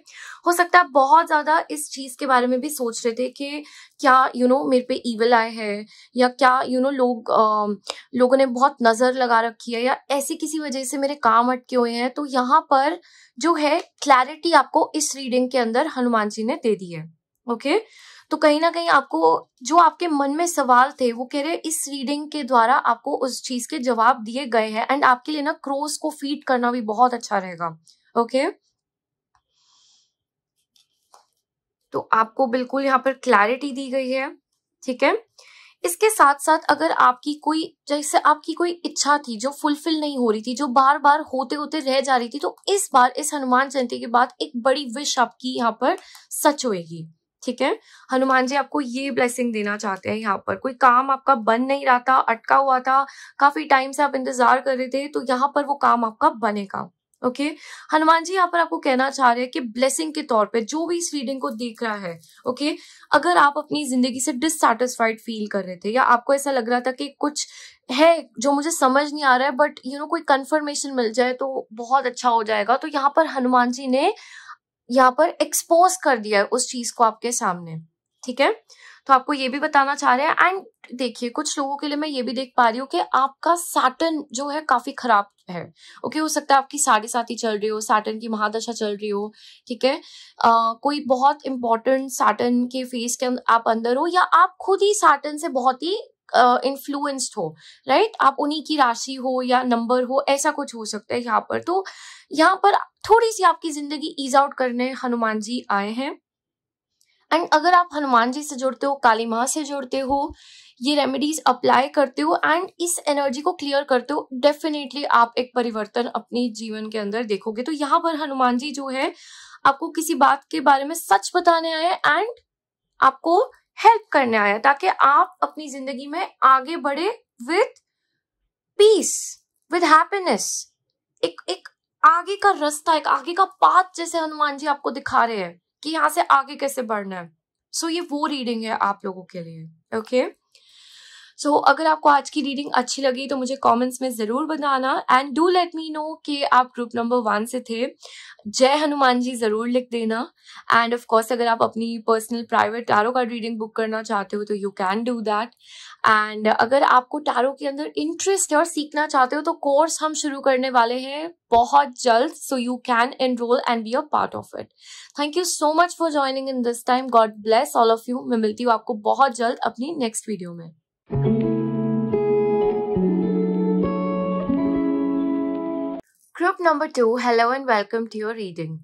हो सकता है बहुत ज्यादा इस चीज के बारे में भी सोच रहे थे कि क्या मेरे पे ईविल आए है, या क्या लोगों ने बहुत नजर लगा रखी है, या ऐसी किसी वजह से मेरे काम अटके हुए हैं। तो यहाँ पर जो है क्लैरिटी आपको इस रीडिंग के अंदर हनुमान जी ने दे दी है। ओके तो कहीं ना कहीं आपको जो आपके मन में सवाल थे वो कह रहे इस रीडिंग के द्वारा आपको उस चीज के जवाब दिए गए हैं। एंड आपके लिए ना क्रोस को फीड करना भी बहुत अच्छा रहेगा। ओके तो आपको बिल्कुल यहाँ पर क्लैरिटी दी गई है। ठीक है इसके साथ साथ अगर आपकी कोई इच्छा थी जो फुलफिल नहीं हो रही थी, जो बार बार होते होते रह जा रही थी, तो इस बार इस हनुमान जयंती के बाद एक बड़ी विश आपकी यहाँ पर सच होएगी। ठीक है हनुमान जी आपको ये ब्लेसिंग देना चाहते हैं। यहाँ पर कोई काम आपका बन नहीं रहा था, अटका हुआ था, काफी टाइम से आप इंतजार कर रहे थे, तो यहाँ पर वो काम आपका बनेगा। ओके हनुमान जी यहाँ पर आपको कहना चाह रहे हैं कि ब्लेसिंग के तौर पे जो भी इस रीडिंग को देख रहा है, ओके अगर आप अपनी जिंदगी से डिससैटिस्फाइड फील कर रहे थे, या आपको ऐसा लग रहा था कि कुछ है जो मुझे समझ नहीं आ रहा है, बट कोई कंफर्मेशन मिल जाए तो बहुत अच्छा हो जाएगा, तो यहाँ पर हनुमान जी ने यहाँ पर एक्सपोज कर दिया है उस चीज को आपके सामने। ठीक है तो आपको ये भी बताना चाह रहे हैं। एंड देखिए कुछ लोगों के लिए मैं ये भी देख पा रही हूँ कि आपका सैटर्न जो है काफी खराब है। ओके हो सकता है आपकी 7.5 चल रही हो, सैटर्न की महादशा चल रही हो। ठीक है कोई बहुत इंपॉर्टेंट सैटर्न के फेज के आप अंदर हो, या आप खुद ही सैटर्न से बहुत ही इन्फ्लुएंस्ड हो, राइट आप उन्हीं की राशि हो या नंबर हो, ऐसा कुछ हो सकता है यहाँ पर। तो यहाँ पर थोड़ी सी आपकी जिंदगी ईज आउट करने हनुमान जी आए हैं। एंड अगर आप हनुमान जी से जुड़ते हो, काली माँ से जुड़ते हो, ये रेमेडीज अप्लाई करते हो एंड इस एनर्जी को क्लियर करते हो, डेफिनेटली आप एक परिवर्तन अपनी जीवन के अंदर देखोगे। तो यहाँ पर हनुमान जी जो है आपको किसी बात के बारे में सच बताने आए एंड आपको हेल्प करने आया ताकि आप अपनी जिंदगी में आगे बढ़े विद पीस, विद हैप्पीनेस। एक आगे का रास्ता, एक आगे का पाथ जैसे हनुमान जी आपको दिखा रहे हैं कि यहाँ से आगे कैसे बढ़ना है। सो ये वो रीडिंग है आप लोगों के लिए। ओके सो अगर आपको आज की रीडिंग अच्छी लगी तो मुझे कमेंट्स में जरूर बताना and do let me know कि आप ग्रुप नंबर 1 से थे। जय हनुमान जी जरूर लिख देना। एंड ऑफ कोर्स अगर आप अपनी personal private tarot card reading book करना चाहते हो तो you can do that. And अगर आपको टैरो के अंदर इंटरेस्ट है और सीखना चाहते हो तो कोर्स हम शुरू करने वाले हैं बहुत जल्द, so you can enrol and be a part of it. Thank you so much for joining in this time. God bless all of you. मैं मिलती हूँ आपको बहुत जल्द अपनी नेक्स्ट वीडियो में। Group number 2, hello and welcome to your reading.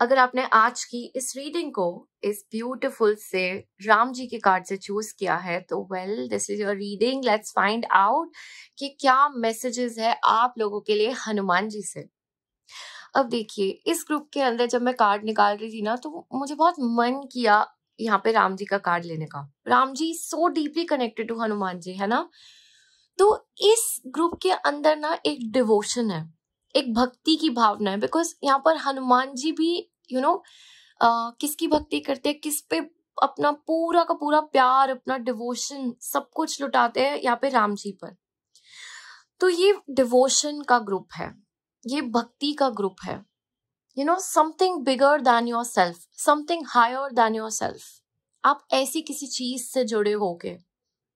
अगर आपने आज की इस रीडिंग को इस ब्यूटीफुल से राम जी के कार्ड से चूज किया है तो well this is your reading. Let's find out कि क्या मैसेजेस है आप लोगों के लिए हनुमान जी से। अब देखिए इस ग्रुप के अंदर जब मैं कार्ड निकाल रही थी ना तो मुझे बहुत मन किया यहाँ पे राम जी का कार्ड लेने का। Ram ji so deeply connected to Hanuman ji, है ना। तो इस ग्रुप के अंदर ना एक डिवोशन है, एक भक्ति की भावना है, बिकॉज यहाँ पर हनुमान जी भी किसकी भक्ति करते हैं, किस पे अपना पूरा का पूरा प्यार, अपना डिवोशन सब कुछ लुटाते हैं यहाँ पे राम जी पर। तो ये डिवोशन का ग्रुप है, ये भक्ति का ग्रुप है। Something bigger than yourself, something higher than yourself. आप ऐसी किसी चीज से जुड़े होगे।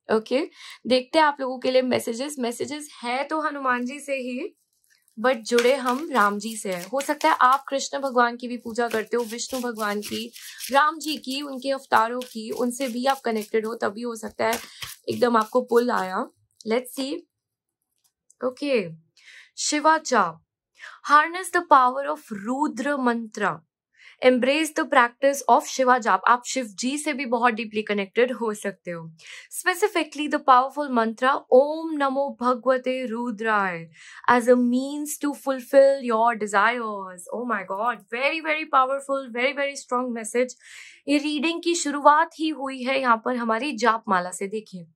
ओके देखते हैं आप लोगों के लिए मैसेजेस है तो हनुमान जी से ही, बट जुड़े हम राम जी से है। हो सकता है आप कृष्ण भगवान की भी पूजा करते हो, विष्णु भगवान की, राम जी की, उनके अवतारों की, उनसे भी आप कनेक्टेड हो, तभी हो सकता है एकदम आपको पुल आया। Let's see. Okay Shiva jaap, harness the power of Rudra mantra, embrace the practice of Shiva jaap. आप शिव जी से भी बहुत डीपली कनेक्टेड हो सकते हो। स्पेसिफिकली द पावरफुल मंत्र ओम नमो भगवते रुद्राय as a means to fulfil your desires. Oh my God, very very powerful, very very strong message. ये रीडिंग की शुरुआत ही हुई है यहाँ पर हमारी जाप माला से। देखिए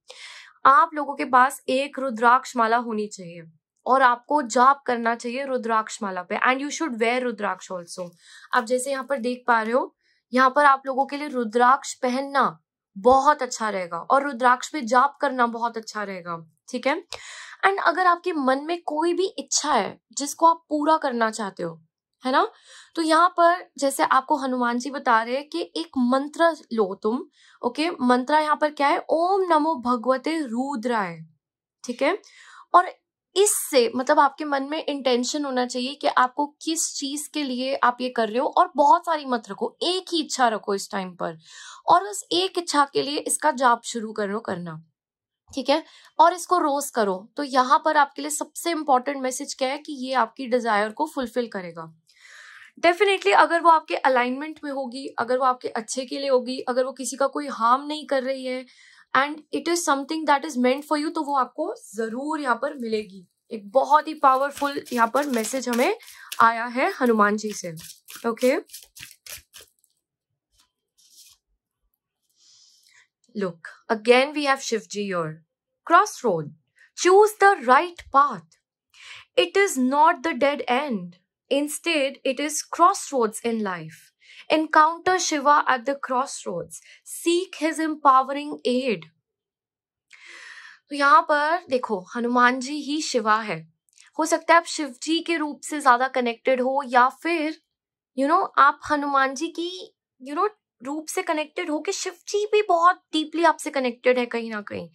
आप लोगों के पास एक रुद्राक्ष माला होनी चाहिए और आपको जाप करना चाहिए रुद्राक्ष माला पे, and you should wear rudraksha also. आप जैसे यहाँ पर देख पा रहे हो, यहाँ पर आप लोगों के लिए रुद्राक्ष पहनना बहुत अच्छा रहेगा और रुद्राक्ष पे जाप करना बहुत अच्छा रहेगा। ठीक है एंड अगर आपके मन में कोई भी इच्छा है जिसको आप पूरा करना चाहते हो, है ना, तो यहाँ पर जैसे आपको हनुमान जी बता रहे हैं कि एक मंत्र लो तुम, ओके, मंत्र यहाँ पर क्या है, ओम नमो भगवते रुद्राय, ठीक है। और इससे मतलब आपके मन में इंटेंशन होना चाहिए कि आपको किस चीज के लिए आप ये कर रहे हो, और बहुत सारी मत रखो, एक ही इच्छा रखो इस टाइम पर, और उस एक इच्छा के लिए इसका जाप शुरू करो करना, ठीक है, और इसको रोज करो। तो यहाँ पर आपके लिए सबसे इंपॉर्टेंट मैसेज क्या है कि ये आपकी डिजायर को फुलफिल करेगा डेफिनेटली, अगर वो आपके अलाइनमेंट में होगी, अगर वो आपके अच्छे के लिए होगी, अगर वो किसी का कोई हार्म नहीं कर रही है and it is something that is meant for you, तो वो आपको जरूर यहाँ पर मिलेगी। एक बहुत ही पावरफुल यहाँ पर मैसेज हमें आया है हनुमान जी से, okay. Look, again we have Shivji here. Crossroad. Choose the right path. It is not the dead end. Instead, it is crossroads in life. Encounter Shiva at the crossroads. Seek his empowering aid. तो यहाँ पर देखो, हनुमान जी ही शिवा है। हो सकता है आप शिव जी के रूप से ज्यादा कनेक्टेड हो, या फिर आप हनुमान जी की रूप से कनेक्टेड हो कि शिव जी भी बहुत डीपली आपसे कनेक्टेड है कहीं ना कहीं।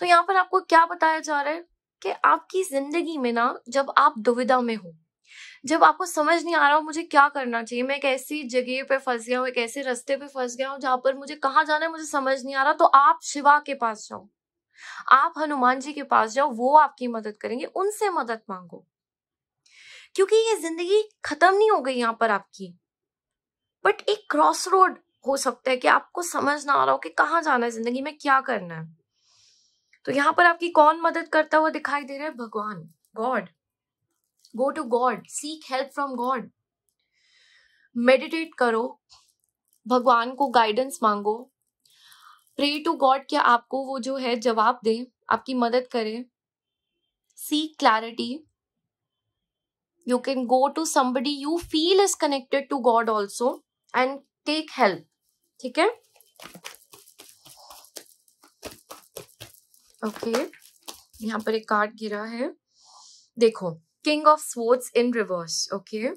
तो यहाँ पर आपको क्या बताया जा रहा है कि आपकी जिंदगी में ना, जब आप दुविधा में हो, जब आपको समझ नहीं आ रहा हो मुझे क्या करना चाहिए, मैं एक ऐसी जगह पे फंस गया हूँ, एक ऐसे रास्ते पे फंस गया हूँ जहां पर मुझे कहाँ जाना है मुझे समझ नहीं आ रहा, तो आप शिवा के पास जाओ, आप हनुमान जी के पास जाओ, वो आपकी मदद करेंगे, उनसे मदद मांगो, क्योंकि ये जिंदगी खत्म नहीं हो गई यहाँ पर आपकी, बट एक क्रॉस रोड हो सकता है कि आपको समझ ना आ रहा हो कि कहाँ जाना है, जिंदगी में क्या करना है। तो यहाँ पर आपकी कौन मदद करता हुआ दिखाई दे रहा है? भगवान, God. Go to God, seek help from God, meditate करो, भगवान को गाइडेंस मांगो, प्रे टू गॉड कि आपको वो जो है जवाब दे, आपकी मदद करे, seek clarity, you can go to somebody you feel is connected to God also and take help, ठीक है, ओके। यहाँ पर एक कार्ड गिरा है, देखो, king of swords in reverse, okay,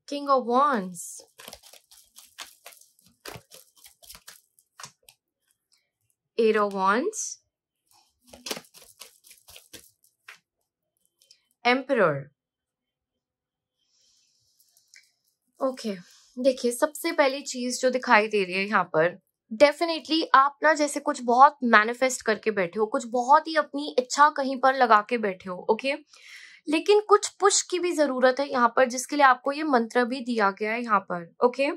king of wands, eight of wands, emperor, okay. देखिए, सबसे पहली चीज जो दिखाई दे रही है यहाँ पर, डेफिनेटली आप ना जैसे कुछ बहुत मैनिफेस्ट करके बैठे हो, कुछ बहुत ही अपनी इच्छा कहीं पर लगा के बैठे हो, ओके, लेकिन कुछ पुश की भी जरूरत है यहाँ पर, जिसके लिए आपको ये मंत्र भी दिया गया है यहाँ पर, ओके।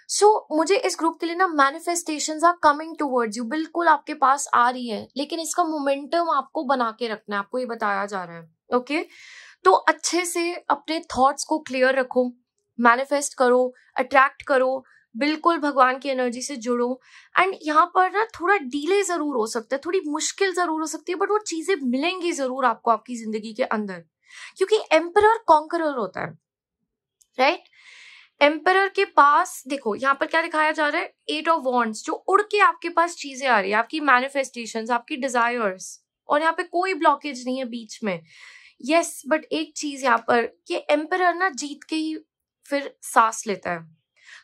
सो मुझे इस ग्रुप के लिए ना manifestations are coming towards you, बिल्कुल आपके पास आ रही है, लेकिन इसका मोमेंटम आपको बना के रखना है, आपको ये बताया जा रहा है, ओके। तो अच्छे से अपने थॉट्स को क्लियर रखो, मैनिफेस्ट करो, अट्रैक्ट करो, बिल्कुल भगवान की एनर्जी से जुड़ो। एंड यहाँ पर ना थोड़ा डिले जरूर हो सकता है, थोड़ी मुश्किल जरूर हो सकती है, बट वो चीजें मिलेंगी जरूर आपको आपकी जिंदगी के अंदर, क्योंकि एम्परर कॉन्करर होता है, राइट। एम्परर के पास देखो यहाँ पर क्या दिखाया जा रहा है, एट ऑफ वॉन्ड्स, जो उड़ के आपके पास चीजें आ रही है, आपकी मैनिफेस्टेशंस, आपकी डिजायर्स, और यहाँ पे कोई ब्लॉकेज नहीं है बीच में, यस। बट एक चीज यहाँ पर, ये एम्परर ना जीत के ही फिर सांस लेता है,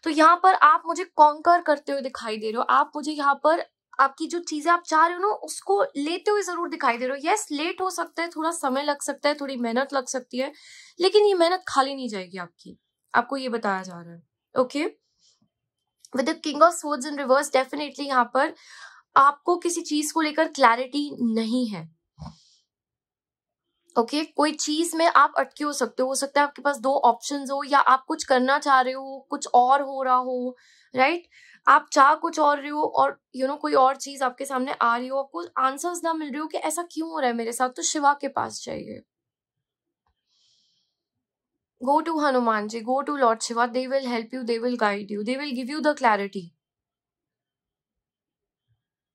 तो यहाँ पर आप मुझे कॉन्कर करते हुए दिखाई दे रहे हो, आप मुझे यहाँ पर आपकी जो चीजें आप चाह रहे हो ना उसको लेते हुए जरूर दिखाई दे रहे हो। यस, लेट हो सकता है, थोड़ा समय लग सकता है, थोड़ी मेहनत लग सकती है, लेकिन ये मेहनत खाली नहीं जाएगी आपकी, आपको ये बताया जा रहा है, okay. With the king of swords in reverse, definitely यहाँ पर आपको किसी चीज को लेकर क्लैरिटी नहीं है, ओके। कोई चीज में आप अटके हो सकते हो सकता है आपके पास दो ऑप्शंस हो, या आप कुछ करना चाह रहे हो, कुछ और हो रहा हो, राइट। आप चाह कुछ और रहे हो, और कोई और चीज आपके सामने आ रही हो, आपको आंसर्स ना मिल रही हो कि ऐसा क्यों हो रहा है मेरे साथ, तो शिवा के पास जाइए, go to Hanuman ji, go to lord Shiva, they will help you, they will guide you, they will give you the clarity,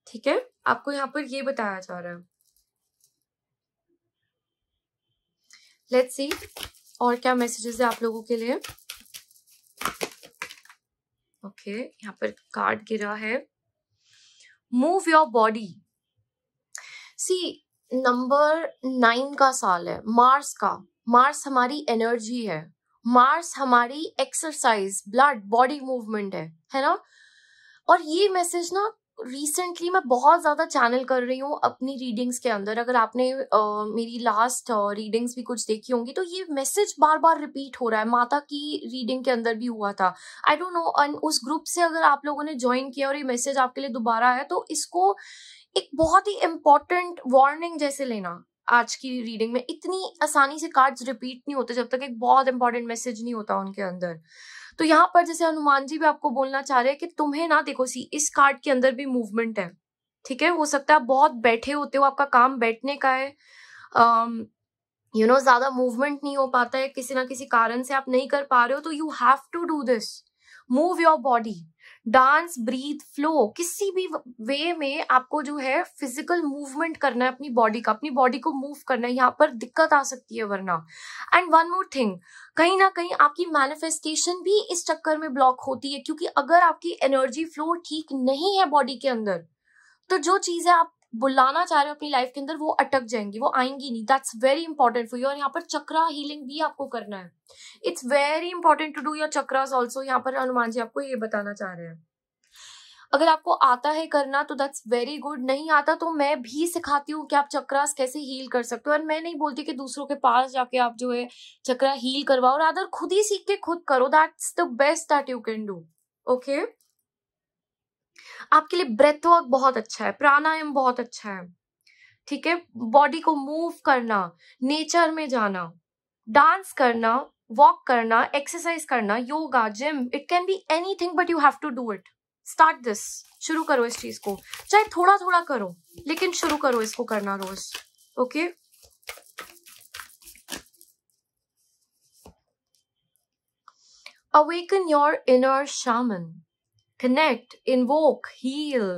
ठीक है। आपको यहाँ पर ये बताया जा रहा है। लेट्स सी और क्या मैसेजेस है आप लोगों के लिए, ओके। यहाँ पर कार्ड गिरा है, move your body see number 9 का साल है मार्स का। मार्स हमारी एनर्जी है, मार्स हमारी एक्सरसाइज, ब्लड, बॉडी मूवमेंट है ना। और ये मैसेज ना रिसेंटली मैं बहुत ज्यादा चैनल कर रही हूँ अपनी रीडिंग्स के अंदर। अगर आपने मेरी लास्ट रीडिंग्स भी कुछ देखी होंगी तो ये मैसेज बार बार रिपीट हो रहा है। माता की रीडिंग के अंदर भी हुआ था, आई डोंट नो। उस ग्रुप से अगर आप लोगों ने ज्वाइन किया और ये मैसेज आपके लिए दोबारा आया तो इसको एक बहुत ही इम्पोर्टेंट वार्निंग जैसे लेना। आज की रीडिंग में इतनी आसानी से कार्ड्स रिपीट नहीं होते जब तक एक बहुत इंपॉर्टेंट मैसेज नहीं होता उनके अंदर। तो यहाँ पर जैसे हनुमान जी भी आपको बोलना चाह रहे हैं कि तुम्हें ना, देखो सी इस कार्ड के अंदर भी मूवमेंट है, ठीक है। हो सकता है आप बहुत बैठे होते हो, आपका काम बैठने का है, ज्यादा मूवमेंट नहीं हो पाता है, किसी ना किसी कारण से आप नहीं कर पा रहे हो, तो you have to do this, move your body, dance, breathe, flow, किसी भी वे में आपको जो है फिजिकल मूवमेंट करना है अपनी बॉडी का, अपनी बॉडी को मूव करना है। यहाँ पर दिक्कत आ सकती है वरना। एंड वन मोर थिंग, कहीं ना कहीं आपकी मैनिफेस्टेशन भी इस चक्कर में ब्लॉक होती है, क्योंकि अगर आपकी एनर्जी फ्लो ठीक नहीं है बॉडी के अंदर तो जो चीजें आप बुलाना चाह रहे हो अपनी लाइफ के अंदर वो अटक जाएंगी, वो आएंगी नहीं। That's very important for you. और यहाँ पर चक्रा हीलिंग भी आपको करना है। It's very important to do your chakras also. यहाँ पर हनुमान जी आपको ये बताना चाह रहे हैं। अगर आपको आता है करना तो दैट्स वेरी गुड, नहीं आता तो मैं भी सिखाती हूँ कि आप चक्रास कैसे हील कर सकते हो। और मैं नहीं बोलती कि दूसरों के पास जाके आप जो है चक्रा हील करवाओ, रादर खुद ही सीख के खुद करो। That's the best that you can do. Okay, आपके लिए ब्रेथ वर्क बहुत अच्छा है, प्राणायाम बहुत अच्छा है, ठीक है। बॉडी को मूव करना, नेचर में जाना, डांस करना, वॉक करना, एक्सरसाइज करना, yoga, gym, it can be anything but you have to do it. Start this, शुरू करो इस चीज को, चाहे थोड़ा थोड़ा करो लेकिन शुरू करो इसको करना रोज। Okay, awaken your inner shaman, connect, invoke, heal.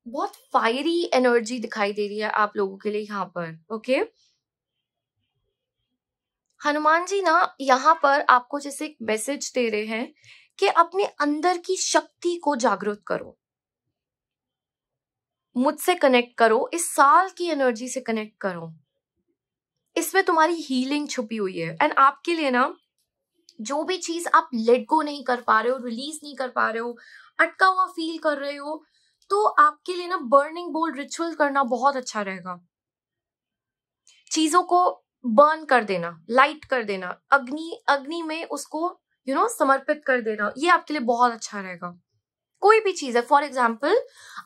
बहुत फायरी एनर्जी दिखाई दे रही है आप लोगों के लिए यहाँ पर। ओके, हनुमान जी ना यहाँ पर आपको जैसे एक मैसेज दे रहे हैं कि अपने अंदर की शक्ति को जागृत करो, मुझसे कनेक्ट करो, इस साल की एनर्जी से कनेक्ट करो, इसमें तुम्हारी हीलिंग छुपी हुई है। एंड आपके लिए ना जो भी चीज आप लेट गो नहीं कर पा रहे हो, रिलीज नहीं कर पा रहे हो, अटका हुआ फील कर रहे हो, तो आपके लिए ना बर्निंग बोल रिचुअल करना बहुत अच्छा रहेगा। चीजों को बर्न कर देना, लाइट कर देना, अग्नि में उसको समर्पित कर देना, ये आपके लिए बहुत अच्छा रहेगा। कोई भी चीज है, फॉर एग्जाम्पल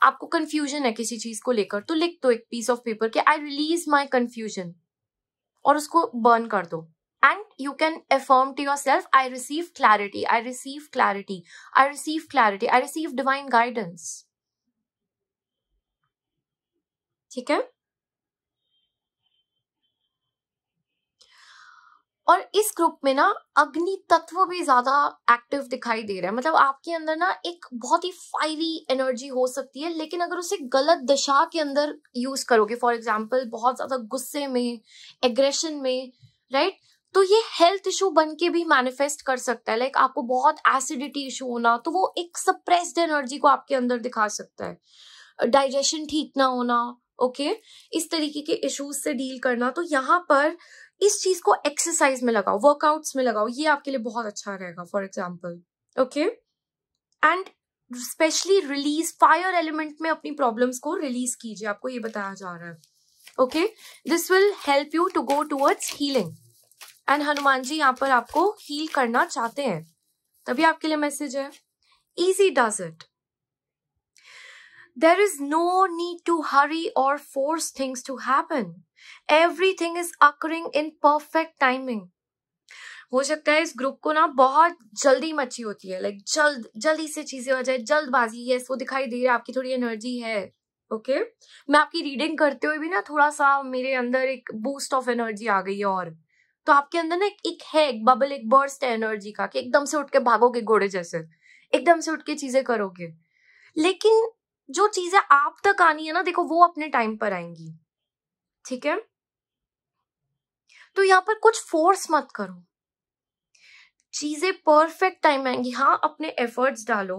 आपको कंफ्यूजन है किसी चीज को लेकर, तो लिख दो एक पीस ऑफ पेपर कि आई रिलीज माई कंफ्यूजन और उसको बर्न कर दो। And you can affirm to yourself, I receive clarity, I receive clarity, I receive clarity, I receive divine guidance. ठीक है, और इस ग्रुप में ना अग्नि तत्व भी ज्यादा एक्टिव दिखाई दे रहा है। मतलब आपके अंदर ना एक बहुत ही फायरी एनर्जी हो सकती है, लेकिन अगर उसे गलत दिशा के अंदर यूज करोगे, फॉर एग्जाम्पल बहुत ज्यादा गुस्से में, एग्रेशन में, राइट, तो ये हेल्थ इशू बन के भी मैनिफेस्ट कर सकता है। लाइक आपको बहुत एसिडिटी इशू होना, तो वो एक सप्रेस्ड एनर्जी को आपके अंदर दिखा सकता है। डाइजेशन ठीक ना होना, ओके, इस तरीके के इश्यूज से डील करना। तो यहाँ पर इस चीज को एक्सरसाइज में लगाओ, वर्कआउट्स में लगाओ, ये आपके लिए बहुत अच्छा रहेगा for example. Okay, and specially release, fire element में अपनी प्रॉब्लम्स को रिलीज कीजिए, आपको ये बताया जा रहा है। Okay, this will help you to go towards healing. And Hanuman ji यहाँ पर आपको हील करना चाहते हैं, तभी आपके लिए मैसेज है, easy does it. There is no need to hurry or force things to happen. Everything is occurring in perfect timing. हो सकता है इस ग्रुप को ना बहुत जल्दी मची होती है, लाइक जल्दी से चीजें हो जाए, जल्दबाजी, यस वो दिखाई दे रहा है, आपकी थोड़ी एनर्जी है। ओके, मैं आपकी रीडिंग करते हुए भी ना थोड़ा सा मेरे अंदर एक बूस्ट ऑफ एनर्जी आ गई है। और तो आपके अंदर ना एक है, एक बबल, एक बर्स्ट है एनर्जी का, कि एकदम से उठ के भागोगे घोड़े जैसे, एकदम से उठ के चीजें करोगे। लेकिन जो चीजें आप तक आनी है ना, देखो वो अपने टाइम पर आएंगी, ठीक है। तो यहाँ पर कुछ फोर्स मत करो, चीजें परफेक्ट टाइम आएंगी। हाँ, अपने एफर्ट्स डालो,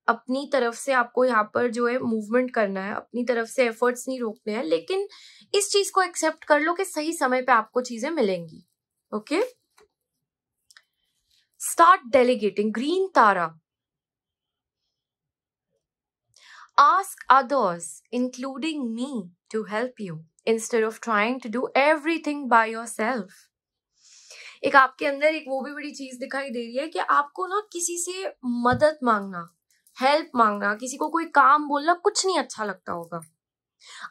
अपनी तरफ से आपको यहाँ पर जो है मूवमेंट करना है, अपनी तरफ से एफर्ट्स नहीं रोकने हैं, लेकिन इस चीज को एक्सेप्ट कर लो कि सही समय पे आपको चीजें मिलेंगी. Okay, start delegating. Green Tara. Ask others, including me, to help you instead of trying to do everything by yourself. एक आपके अंदर एक वो भी बड़ी चीज दिखाई दे रही है कि आपको ना किसी से मदद मांगना, हेल्प मांगना, किसी को कोई काम बोलना कुछ नहीं अच्छा लगता होगा.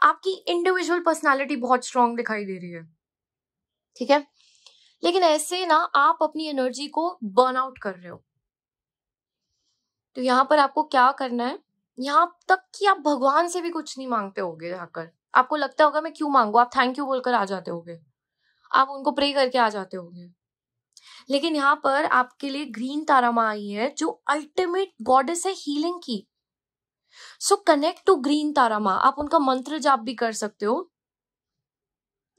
आपकी इंडिविजुअल पर्सनालिटी बहुत स्ट्रांग दिखाई दे रही है, ठीक है, लेकिन ऐसे ना आप अपनी एनर्जी को बर्न आउट कर रहे हो. तो यहाँ पर आपको क्या करना है, यहाँ तक कि आप भगवान से भी कुछ नहीं मांगते होगे. जाकर आपको लगता होगा मैं क्यों मांगू, आप थैंक यू बोलकर आ जाते होगे, आप उनको प्रे करके आ जाते होगे. लेकिन यहाँ पर आपके लिए ग्रीन तारा माँ आई है जो अल्टीमेट गॉडेस है हीलिंग की. सो कनेक्ट टू ग्रीन तारा माँ. आप उनका मंत्र जाप भी कर सकते हो,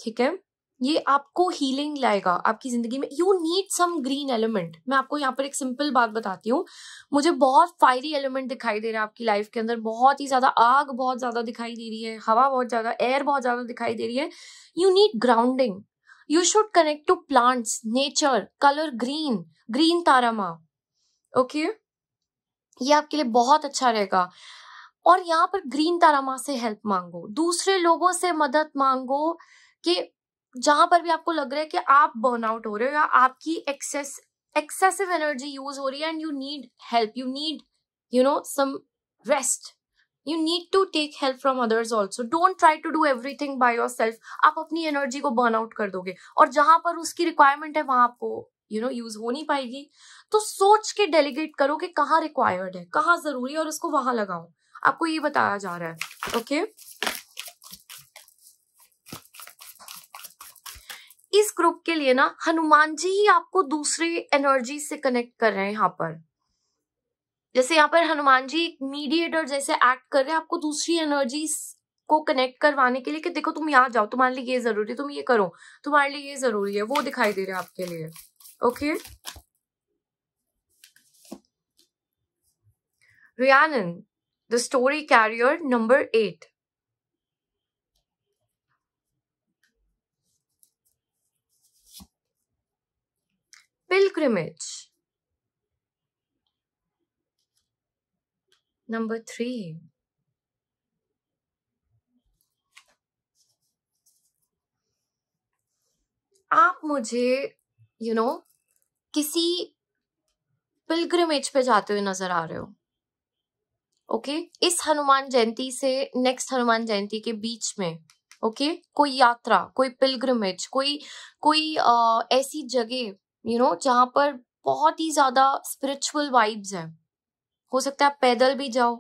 ठीक है. ये आपको हीलिंग लाएगा आपकी जिंदगी में. You need some green element. मैं आपको यहाँ पर एक सिंपल बात बताती हूँ. मुझे बहुत फायरी एलिमेंट दिखाई दे रहा है आपकी लाइफ के अंदर. बहुत ही ज्यादा आग बहुत ज्यादा दिखाई दे रही है, हवा बहुत ज्यादा, एयर बहुत ज्यादा दिखाई दे रही है. You need grounding. You should connect to plants, nature, color green, green तारा माँ. ओके, ये आपके लिए बहुत अच्छा रहेगा. और यहाँ पर ग्रीन तारा माँ से हेल्प मांगो, दूसरे लोगों से मदद मांगो कि जहां पर भी आपको लग रहा है कि आप बर्नआउट हो रहे हो या आपकी एक्सेसिव एनर्जी यूज हो रही है and you need help, you need some rest. You need to take help from others also. Don't try to do everything by yourself. आप अपनी एनर्जी को बर्न आउट कर दोगे और जहां पर उसकी रिक्वायरमेंट है वहां आपको यूज हो नहीं पाएगी. तो सोच के डेलीगेट करो कि कहाँ रिक्वायर्ड है, कहाँ जरूरी है और उसको वहां लगाओ. आपको ये बताया जा रहा है. ओके, इस ग्रुप के लिए ना हनुमान जी ही आपको दूसरे एनर्जी से कनेक्ट कर रहे हैं. यहाँ पर जैसे यहाँ पर हनुमान जी एक मीडिएटर जैसे एक्ट कर रहे हैं आपको दूसरी एनर्जी को कनेक्ट करवाने के लिए कि देखो तुम यहाँ जाओ, तुम्हारे लिए ये जरूरी है, तुम ये करो, तुम्हारे लिए ये जरूरी है, वो दिखाई दे रहा है आपके लिए. Okay, Rhiannon, the story carrier number 8. Pilgrimage number 3. आप मुझे किसी पिलग्रिमेज पे जाते हुए नजर आ रहे हो. ओके, इस हनुमान जयंती से नेक्स्ट हनुमान जयंती के बीच में ओके, कोई यात्रा, कोई पिलग्रिमेज, कोई ऐसी जगह जहां पर बहुत ही ज्यादा स्पिरिचुअल वाइब्स है. हो सकता है आप पैदल भी जाओ,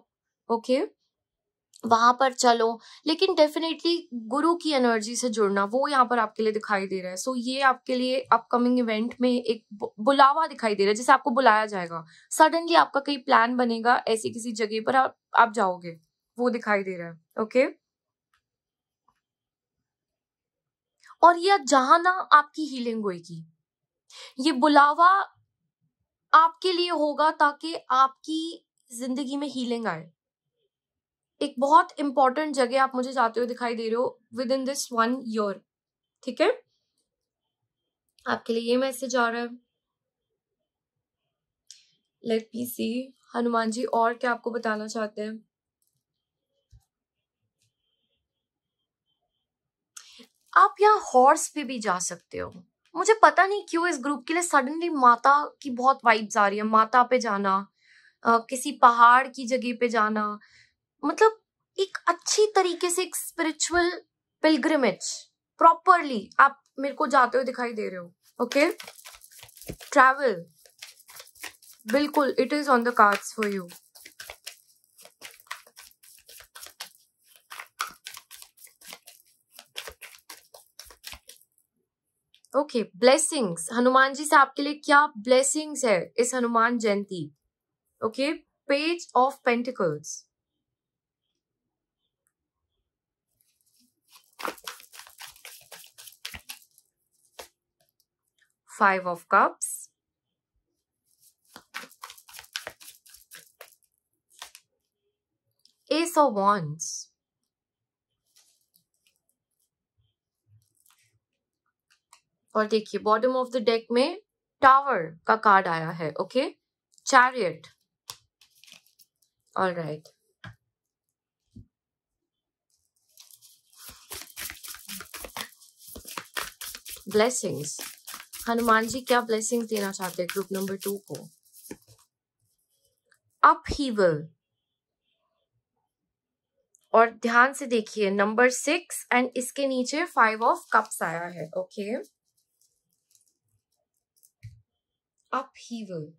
ओके, वहां पर चलो, लेकिन डेफिनेटली गुरु की एनर्जी से जुड़ना वो यहाँ पर आपके लिए दिखाई दे रहा है. सो ये आपके लिए अपकमिंग इवेंट में एक बुलावा दिखाई दे रहा है, जैसे आपको बुलाया जाएगा. सडनली आपका कहीं प्लान बनेगा, ऐसी किसी जगह पर आप जाओगे, वो दिखाई दे रहा है. ओके, और ये जहां ना आपकी हीलिंग होगी, ये बुलावा आपके लिए होगा ताकि आपकी जिंदगी में हीलिंग आए. एक बहुत इंपॉर्टेंट जगह आप मुझे जाते हुए दिखाई दे रहे हो विद इन दिस 1 year. ठीक है, आपके लिए ये मैसेज आ रहा है. लेट मी सी हनुमान जी और क्या आपको बताना चाहते हैं. आप यहाँ हॉर्स पे भी जा सकते हो. मुझे पता नहीं क्यों इस ग्रुप के लिए सडनली माता की बहुत वाइब्स आ रही है. माता पे जाना, किसी पहाड़ की जगह पे जाना, मतलब एक अच्छी तरीके से एक स्पिरिचुअल पिलग्रिमेज प्रॉपरली आप मेरे को जाते हुए दिखाई दे रहे हो. ओके, ट्रैवल, बिल्कुल it is on the cards for you. Okay, blessings. Hanuman ji से आपके लिए क्या ब्लेसिंग्स है इस Hanuman Jayanti. Okay, page of pentacles, 5 of cups, ace of wands, और देखिए बॉटम ऑफ द डेक में टावर का कार्ड आया है. Okay, chariot. Alright, blessings. Hanuman ji क्या ब्लेसिंग्स देना चाहते हैं ग्रुप नंबर 2 को? अपहीवल. और ध्यान से देखिए नंबर 6 एंड इसके नीचे 5 ऑफ कप्स आया है. Okay, upheaval.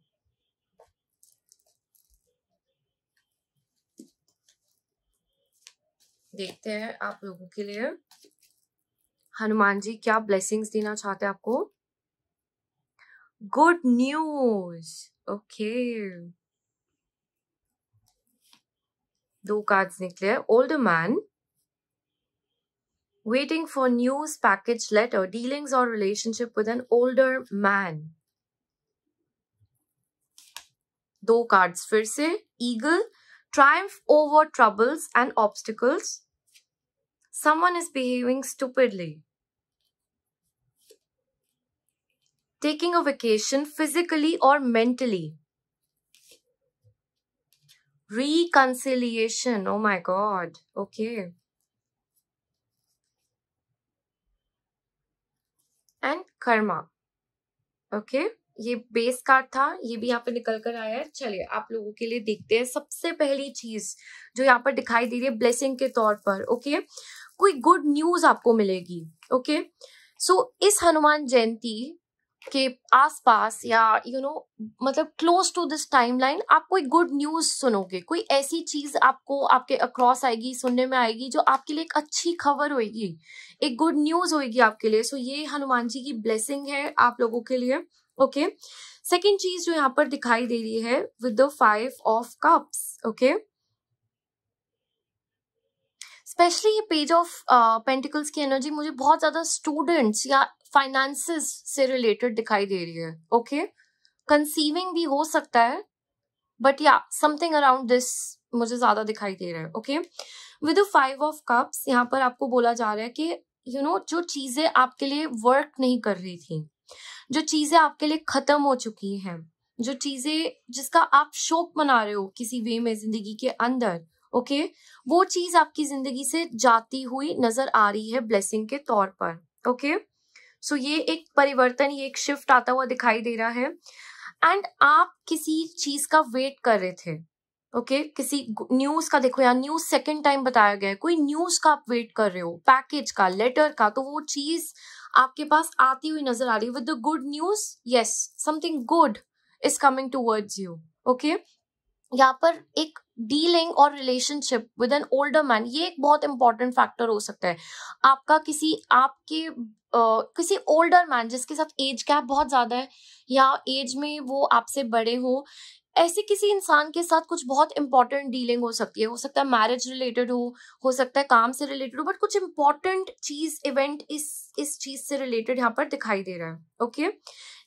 देखते हैं आप लोगों के लिए हनुमान जी क्या ब्लेसिंग्स देना चाहते हैं आपको. Good news. ओके, 2 कार्ड्स निकले. Older man, waiting for news, package, letter, dealings or relationship with an older man. 2 cards फिर से. Eagle, triumph over troubles and obstacles. Someone is behaving stupidly. Taking a vacation physically or mentally. Reconciliation. Oh my God. Okay. And karma. Okay. ये base card था, ये भी यहाँ पे निकल कर आया है. चलिए आप लोगों के लिए देखते हैं सबसे पहली चीज जो यहाँ पर दिखाई दे रही है ब्लेसिंग के तौर पर. ओके, कोई गुड न्यूज आपको मिलेगी. ओके, सो इस हनुमान जयंती के आसपास या मतलब क्लोज टू दिस टाइमलाइन आप कोई गुड न्यूज सुनोगे. कोई ऐसी चीज आपको आपके अक्रॉस आएगी, सुनने में आएगी जो आपके लिए एक अच्छी खबर होगी, एक गुड न्यूज होगी आपके लिए. सो ये हनुमान जी की ब्लेसिंग है आप लोगों के लिए. ओके, सेकेंड चीज जो यहाँ पर दिखाई दे रही है with the 5 of cups. Okay, specially ये पेज ऑफ पेंटिकल्स की एनर्जी मुझे बहुत ज्यादा स्टूडेंट्स या फाइनेंसेस से रिलेटेड दिखाई दे रही है. ओके, कंसीविंग भी हो सकता है बट या समथिंग अराउंड दिस मुझे ज्यादा दिखाई दे रहा है. Okay, with the 5 of cups यहाँ पर आपको बोला जा रहा है कि जो चीजें आपके लिए वर्क नहीं कर रही थी, जो चीजें आपके लिए खत्म हो चुकी हैं, जो चीजें जिसका आप शौक मना रहे हो किसी वे में जिंदगी के अंदर, ओके, वो चीज आपकी जिंदगी से जाती हुई नजर आ रही है ब्लेसिंग के तौर पर. ओके, सो ये एक परिवर्तन, ये एक शिफ्ट आता हुआ दिखाई दे रहा है. एंड आप किसी चीज का वेट कर रहे थे. ओके, किसी न्यूज का, देखो यहाँ न्यूज सेकंड टाइम बताया गया है, कोई न्यूज का आप वेट कर रहे हो, पैकेज का, लेटर का, तो वो चीज आपके पास आती हुई नजर आ रही है with the good news. Yes, something good is coming towards you. Okay, यहाँ पर एक डीलिंग और relationship with an older man, ये एक बहुत इंपॉर्टेंट फैक्टर हो सकता है. आपका किसी ओल्डर मैन जिसके साथ एज गैप बहुत ज्यादा है या एज में वो आपसे बड़े हो, ऐसे किसी इंसान के साथ कुछ बहुत इंपॉर्टेंट डीलिंग हो सकती है. हो सकता है मैरिज रिलेटेड हो सकता है काम से रिलेटेड हो, बट कुछ इंपॉर्टेंट चीज, इवेंट इस चीज से रिलेटेड यहाँ पर दिखाई दे रहा है. ओके,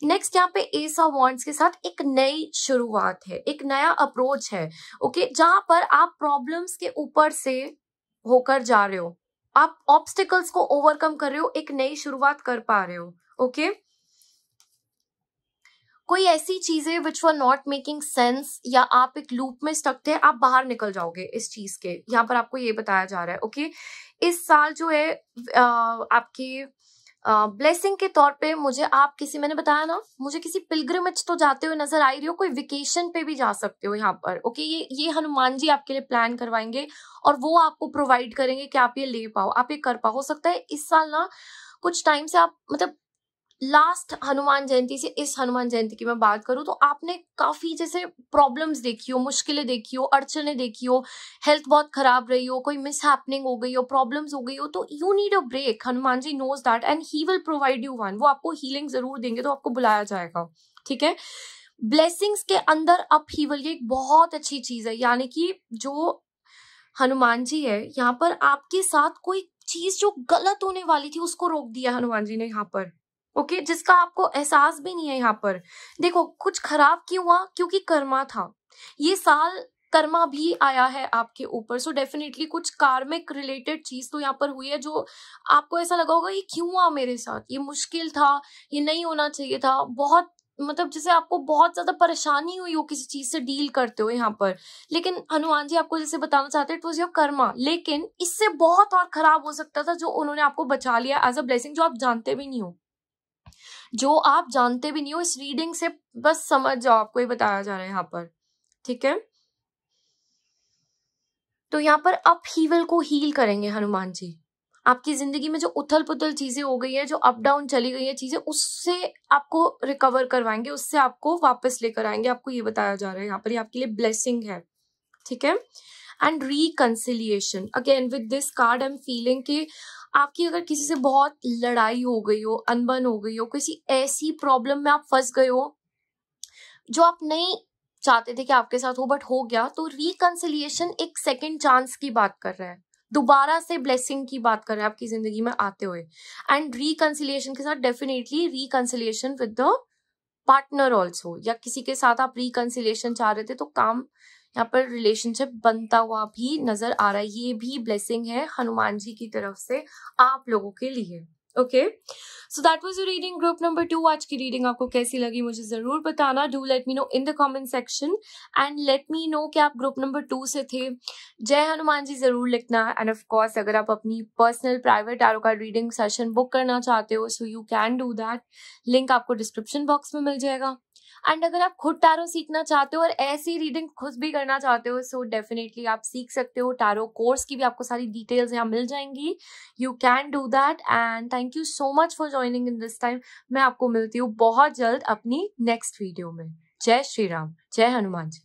नेक्स्ट यहाँ पे एस ऑफ वॉन्ड्स के साथ एक नई शुरुआत है, एक नया अप्रोच है. ओके, जहां पर आप प्रॉब्लम्स के ऊपर से होकर जा रहे हो, आप ऑब्स्टिकल्स को ओवरकम कर रहे हो, एक नई शुरुआत कर पा रहे हो. ओके, कोई ऐसी चीजें विच वर नॉट मेकिंग सेंस या आप एक लूप में स्टक थे, आप बाहर निकल जाओगे इस चीज के. यहाँ पर आपको ये बताया जा रहा है. ओके, इस साल जो है आपकी ब्लेसिंग के तौर पे मैंने बताया ना, मुझे किसी पिलग्रिमेज तो जाते हुए नजर आ रही हो, कोई वेकेशन पे भी जा सकते हो यहाँ पर. ओके, ये हनुमान जी आपके लिए प्लान करवाएंगे और वो आपको प्रोवाइड करेंगे कि आप ये ले पाओ, आप ये कर पाओ. हो सकता है इस साल ना कुछ टाइम से आप, मतलब लास्ट हनुमान जयंती से इस हनुमान जयंती की मैं बात करूं तो आपने काफी जैसे प्रॉब्लम्स देखी हो, मुश्किलें देखी हो, अड़चने देखी हो, हेल्थ बहुत खराब रही हो, कोई मिस हैपनिंग हो गई हो, प्रॉब्लम्स हो गई हो, तो you need a break. Hanuman ji knows that and he will provide you one. वो आपको हीलिंग जरूर देंगे, तो आपको बुलाया जाएगा. ठीक है, ब्लेसिंग्स के अंदर अपहीवल, ये एक बहुत अच्छी चीज है. यानी कि जो हनुमान जी है यहाँ पर आपके साथ कोई चीज जो गलत होने वाली थी उसको रोक दिया हनुमान जी ने यहाँ पर. ओके, जिसका आपको एहसास भी नहीं है. यहाँ पर देखो कुछ खराब क्यों हुआ, क्योंकि कर्मा था. ये साल कर्मा भी आया है आपके ऊपर। सो डेफिनेटली कुछ कार्मिक रिलेटेड चीज तो यहाँ पर हुई है जो आपको ऐसा लगा होगा ये क्यों हुआ मेरे साथ, ये मुश्किल था, ये नहीं होना चाहिए था, बहुत मतलब जैसे आपको बहुत ज्यादा परेशानी हुई हो किसी चीज से डील करते हो यहाँ पर। लेकिन हनुमान जी आपको जैसे बताना चाहते हैं इट वॉज योर कर्मा, लेकिन इससे बहुत और खराब हो सकता था जो उन्होंने आपको बचा लिया एज अ ब्लेसिंग, जो आप जानते भी नहीं हो, जो आप जानते भी नहीं हो। इस रीडिंग से बस समझ जाओ, आपको ये बताया जा रहा है यहाँ पर, ठीक है। तो यहाँ पर अपहीवल को हील करेंगे हनुमान जी। आपकी जिंदगी में जो उथल पुथल चीजें हो गई है, जो अप डाउन चली गई है चीजें, उससे आपको रिकवर करवाएंगे, उससे आपको वापस लेकर आएंगे। आपको ये बताया जा रहा है यहाँ पर, ये आपके लिए ब्लेसिंग है, ठीक है। And reconciliation, again with this card I am feeling कि आपकी अगर किसी से बहुत लड़ाई हो गई हो, अनबन हो गई हो, किसी ऐसी प्रॉब्लम में आप फंस गए हो जो आप नहीं चाहते थे कि आपके साथ हो बट हो गया, तो रिकंसिलिएशन एक सेकंड चांस की बात कर रहा है, दोबारा से ब्लेसिंग की बात कर रहे हैं आपकी जिंदगी में आते हुए। एंड रिकंसिलिएशन के साथ definitely reconciliation with the partner also, या किसी के साथ आप रिकंसिलिएशन चाह रहे थे तो काम यहाँ पर रिलेशनशिप बनता हुआ भी नजर आ रहा है। ये भी ब्लेसिंग है हनुमान जी की तरफ से आप लोगों के लिए। Okay, so that was your reading group number 2। आज की रीडिंग आपको कैसी लगी मुझे जरूर बताना। Do let me know in the comment section and let me know कि आप ग्रुप नंबर 2 से थे। जय हनुमान जी जरूर लिखना। एंड ऑफ कोर्स अगर आप अपनी personal private tarot card reading session book करना चाहते हो सो you can do that, link आपको डिस्क्रिप्शन बॉक्स में मिल जाएगा। एंड अगर आप खुद टैरो सीखना चाहते हो और ऐसी रीडिंग खुद भी करना चाहते हो सो डेफिनेटली आप सीख सकते हो। टैरो कोर्स की भी आपको सारी डिटेल्स यहाँ मिल जाएंगी, you can do that. And thank you so much for joining in this time. मैं आपको मिलती हूँ बहुत जल्द अपनी नेक्स्ट वीडियो में। जय श्री राम, जय हनुमान जी।